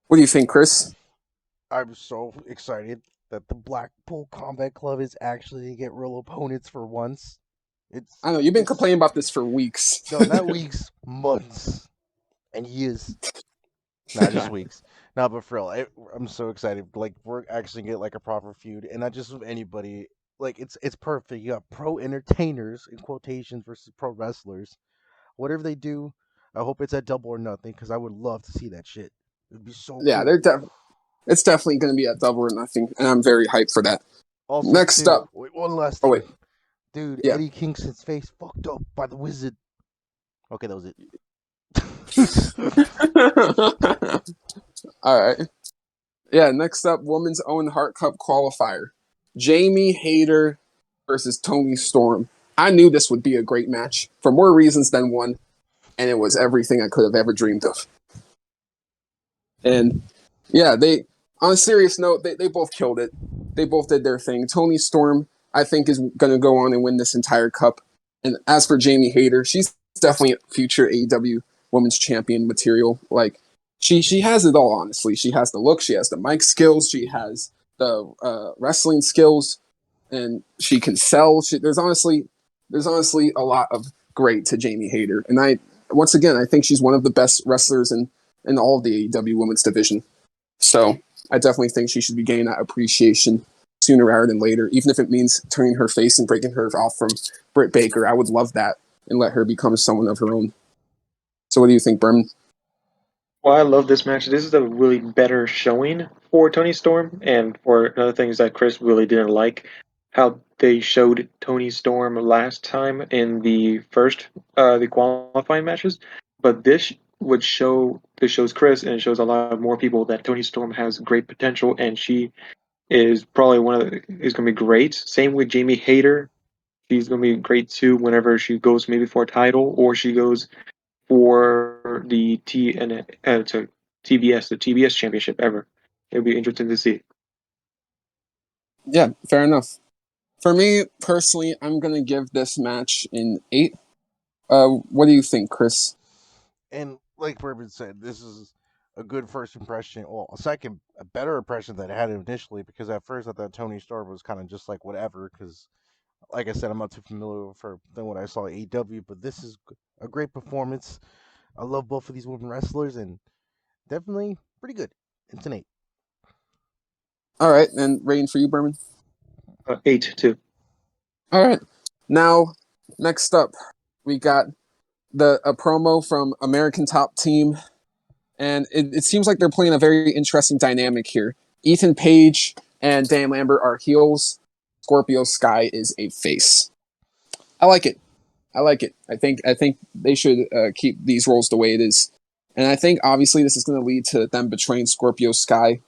What do you think, Chris? I'm so excited that the Blackpool Combat Club is actually to get real opponents for once. I know you've been It's complaining about this for weeks. no, not weeks, months, and years. Not just weeks. No, but for real, I'm so excited. Like we're actually gonna get like a proper feud, and not just with anybody. Like it's perfect. You got pro entertainers in quotations versus pro wrestlers. Whatever they do, I hope it's at Double or Nothing because I would love to see that shit. It'd be so Yeah, cool. it's definitely going to be at Double or Nothing, and I'm very hyped for that. Also, Next dude, up, wait, one last oh thing. wait, Dude, yeah. Eddie Kingston's face fucked up by the wizard. Okay, that was it. All right. Yeah, next up, Women's Own Heart Cup qualifier. Jamie Hayter versus Tony Storm. I knew this would be a great match for more reasons than one, and it was everything I could have ever dreamed of. And yeah, they on a serious note, they both killed it. They both did their thing. Tony Storm, I think, is going to go on and win this entire cup. And as for Jamie Hayter, she's definitely future AEW Women's Champion material. Like she has it all. Honestly, she has the look, she has the mic skills, she has the wrestling skills, and she can sell. There's honestly a lot of great to Jamie Hayter, and I think she's one of the best wrestlers in all of the AEW Women's division. So I definitely think she should be getting that appreciation sooner rather than later, even if it means turning her face and breaking her off from Britt Baker. I would love that and let her become someone of her own. So what do you think, Berman? Well, I love this match. This is a really better showing for Tony Storm, and for another things that Chris really didn't like, how they showed Tony Storm last time in the qualifying matches. But this shows Chris and it shows a lot more people that Tony Storm has great potential, and she is probably is going to be great. Same with Jamie Hayter. She's going to be great too whenever she goes maybe for a title or she goes for the TBS, the TBS championship ever. It'll be interesting to see. Yeah, fair enough. For me personally, I'm gonna give this match an 8. What do you think, Chris? And like Bourbon said, this is a good first impression. Well, a better impression than I had initially because at first I thought Tony Storm was kind of just like whatever. Because, like I said, I'm not too familiar with her than what I saw at AEW, but this is a great performance. I love both of these women wrestlers and definitely pretty good. It's an 8. All right, and rating for you, Berman. 8 too. All right. Now, next up, we got a promo from American Top Team, and it seems like they're playing a very interesting dynamic here. Ethan Page and Dan Lambert are heels. Scorpio Sky is a face. I like it. I think they should keep these roles the way it is, and I think obviously this is going to lead to them betraying Scorpio Sky.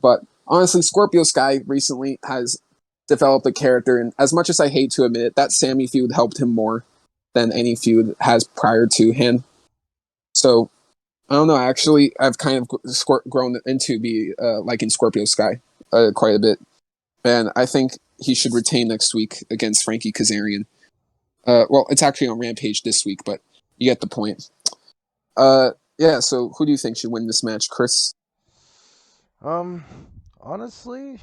But honestly, Scorpio Sky recently has developed a character, and as much as I hate to admit it, that Sammy feud helped him more than any feud has prior to him. So I don't know. Actually, I've kind of grown into be liking Scorpio Sky quite a bit, and I think he should retain next week against Frankie Kazarian. Well, it's actually on Rampage this week, but you get the point. Yeah. So who do you think should win this match, Chris? Um, honestly,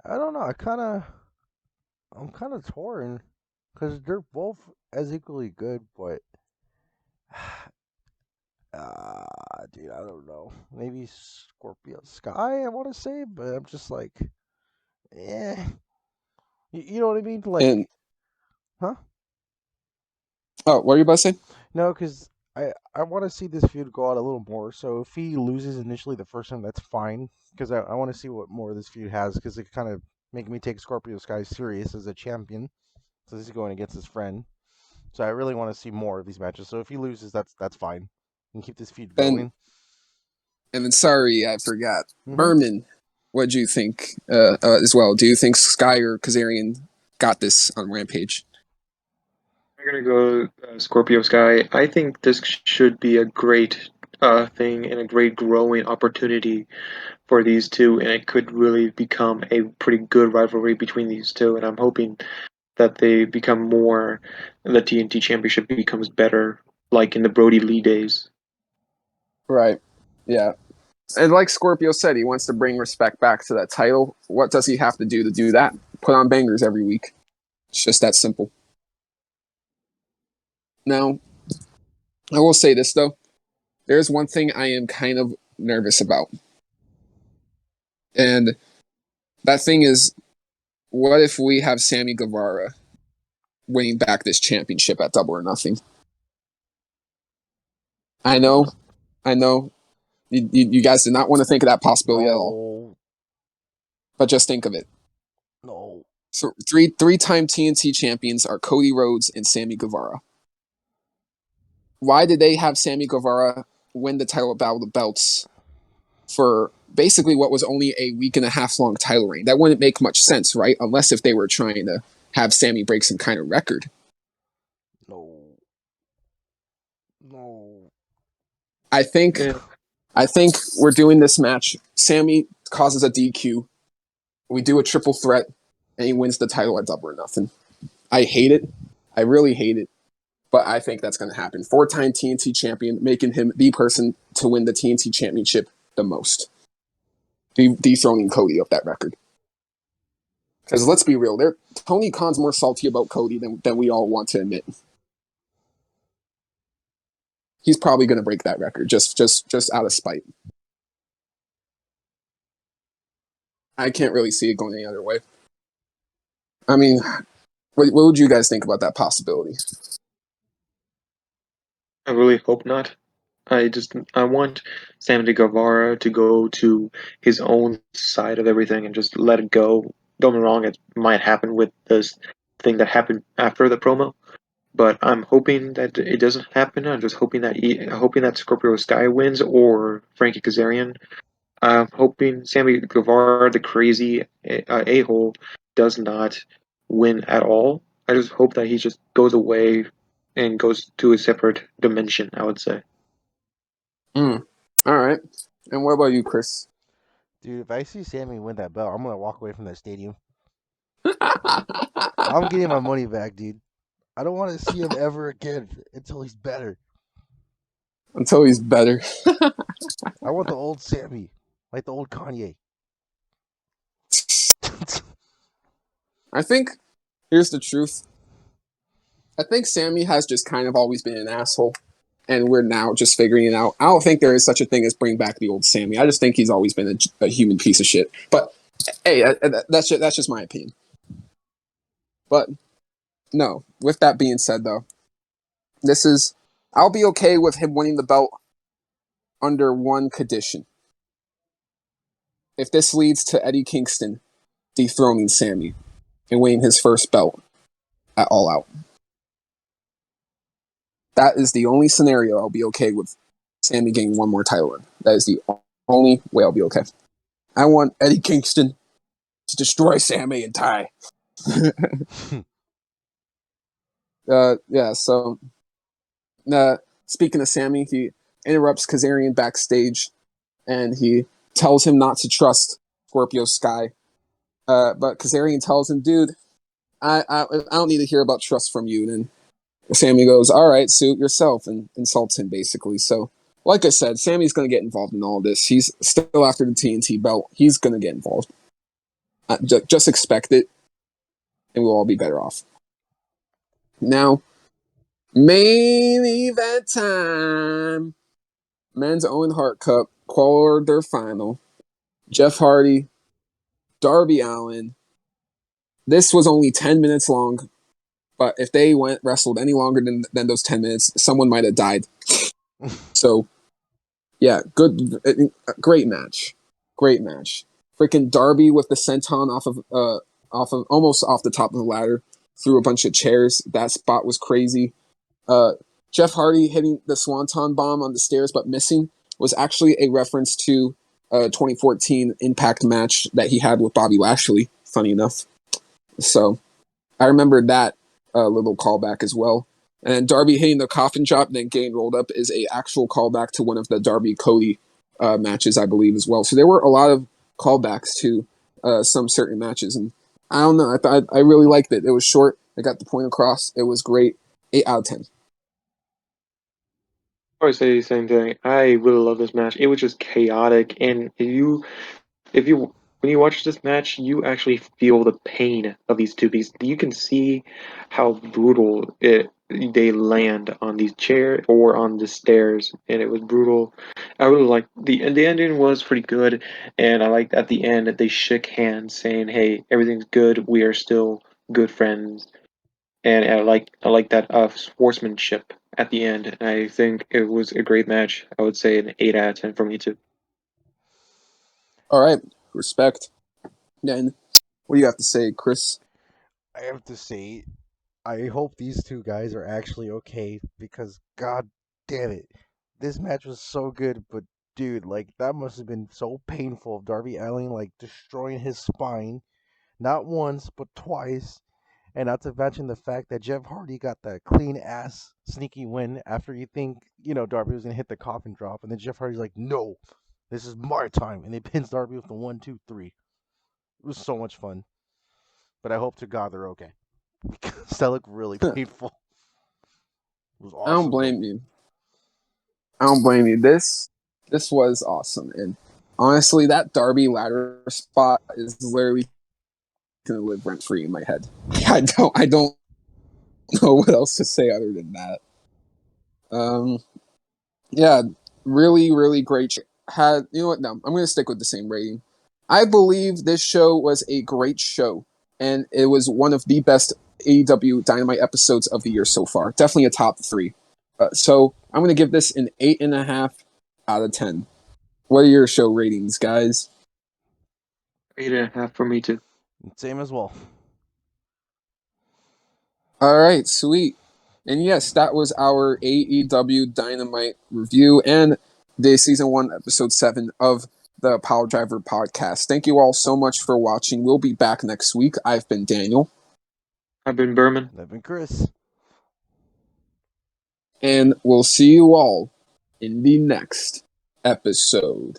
I don't know. I'm kind of torn because they're both as equally good, but dude, I don't know. Maybe Scorpio Sky, I want to say, but I'm just like, eh. You know what I mean? Like, And huh? oh, what are you about to say? No, because I want to see this feud go out a little more. So if he loses initially the first time, that's fine. Because I want to see what more this feud has. Because it kind of make me take Scorpio Sky serious as a champion. So this is going against his friend. So I really want to see more of these matches. So if he loses, that's fine. You can keep this feud going. And then sorry, I forgot. Mm-hmm. Berman, what do you think as well? Do you think Sky or Kazarian got this on Rampage? We're gonna go Scorpio Sky. I think this should be a great thing and a great growing opportunity for these two, and it could really become a pretty good rivalry between these two. And I'm hoping that they become more, and the TNT Championship becomes better, like in the Brody Lee days. Right. Yeah. And like Scorpio said, he wants to bring respect back to that title. What does he have to do that? Put on bangers every week. It's just that simple. Now, I will say this though. There's one thing I am kind of nervous about. And that thing is, what if we have Sammy Guevara winning back this championship at Double or Nothing? I know. You guys did not want to think of that possibility at all. But just think of it. No. So three-time TNT champions are Cody Rhodes and Sammy Guevara. Why did they have Sammy Guevara win the title Battle of the Belts for basically what was only a week and a half long title reign? That wouldn't make much sense, right? Unless if they were trying to have Sammy break some kind of record. No. I think we're doing this match. Sammy causes a DQ. We do a triple threat, and he wins the title at Double or Nothing. I hate it. I really hate it. But I think that's going to happen. 4-time TNT champion, making him the person to win the TNT championship the most. Dethroning Cody off that record. Because let's be real, Tony Khan's more salty about Cody than we all want to admit. He's probably going to break that record just out of spite. I can't really see it going any other way. I mean, what would you guys think about that possibility? I really hope not. I want Sammy Guevara to go to his own side of everything and just let it go. Don't get me wrong, it might happen with this thing that happened after the promo, but I'm hoping that it doesn't happen. I'm just hoping that Scorpio Sky wins or Frankie Kazarian. I'm hoping Sammy Guevara, the crazy a-hole, does not win at all. I just hope that he just goes away and goes to a separate dimension, I would say. All right. And what about you, Chris? Dude, if I see Sammy win that belt, I'm going to walk away from that stadium. I'm getting my money back, dude. I don't want to see him ever again until he's better. Until he's better. I want the old Sammy, like the old Kanye. I think, here's the truth. I think Sammy has just kind of always been an asshole, and we're now just figuring it out. I don't think there is such a thing as bring back the old Sammy. I just think he's always been a human piece of shit. But, hey, that's just my opinion. But, no, with that being said, though, I'll be okay with him winning the belt under one condition. If this leads to Eddie Kingston dethroning Sammy and winning his first belt at All Out. That is the only scenario I'll be okay with Sammy getting one more title run. That is the only way I'll be okay. I want Eddie Kingston to destroy Sammy and Ty. So speaking of Sammy, he interrupts Kazarian backstage and he tells him not to trust Scorpio Sky. But Kazarian tells him, dude, I don't need to hear about trust from you. And Sammy goes, all right, suit yourself, and insults him basically. So, like I said, Sammy's going to get involved in all this. He's still after the TNT belt. He's going to get involved. Just expect it, and we'll all be better off. Now, main event time. Men's Owen Hart Cup, quarter final. Jeff Hardy, Darby Allin. This was only 10 minutes long. But if they wrestled any longer than those 10 minutes, someone might have died. So, yeah, great match. Great match. Freaking Darby with the senton off of almost off the top of the ladder, threw a bunch of chairs. That spot was crazy. Jeff Hardy hitting the swanton bomb on the stairs but missing was actually a reference to a 2014 Impact match that he had with Bobby Lashley, funny enough. So, I remember that little callback as well. And Darby hitting the coffin drop and then getting rolled up is a actual callback to one of the Darby Cody matches, I believe, as well. So there were a lot of callbacks to some certain matches, and I don't know. I really liked it. It was short. I got the point across. It was great. 8 out of 10. I always say the same thing. I really love this match. It was just chaotic, and if you when you watch this match, you actually feel the pain of these two because you can see how brutal they land on these chairs or on the stairs, and it was brutal. I really liked the ending was pretty good, and I liked at the end that they shook hands, saying, "Hey, everything's good. We are still good friends." And I like that sportsmanship at the end. And I think it was a great match. I would say an 8 out of 10 for me too. All right, respect. Then, what do you have to say, Chris? I have to say, I hope these two guys are actually okay because god damn it. This match was so good, but dude, like that must have been so painful of Darby Allin like destroying his spine not once but twice. And not to mention the fact that Jeff Hardy got that clean ass sneaky win after you think, Darby was gonna hit the coffin drop, and then Jeff Hardy's like, no, this is my time, and they pins Darby with the 1, 2, 3. It was so much fun. But I hope to God they're okay. Because that looked really painful. It was awesome. I don't blame you. I don't blame you. This was awesome, and honestly, that Darby ladder spot is literally gonna live rent free in my head. I don't know what else to say other than that. Yeah, really, really great. Had you know what? No, I'm gonna stick with the same rating. I believe this show was a great show, and it was one of the best AEW Dynamite episodes of the year so far. Definitely a top 3. So I'm gonna give this an 8.5 out of 10. What are your show ratings, guys? 8.5 for me too. Same as well. All right, sweet. And yes, that was our AEW Dynamite review and the season 1, episode 7 of the Piledriver podcast. Thank you all so much for watching. We'll be back next week. I've been Daniel. I've been Berman. I've been Chris. And we'll see you all in the next episode.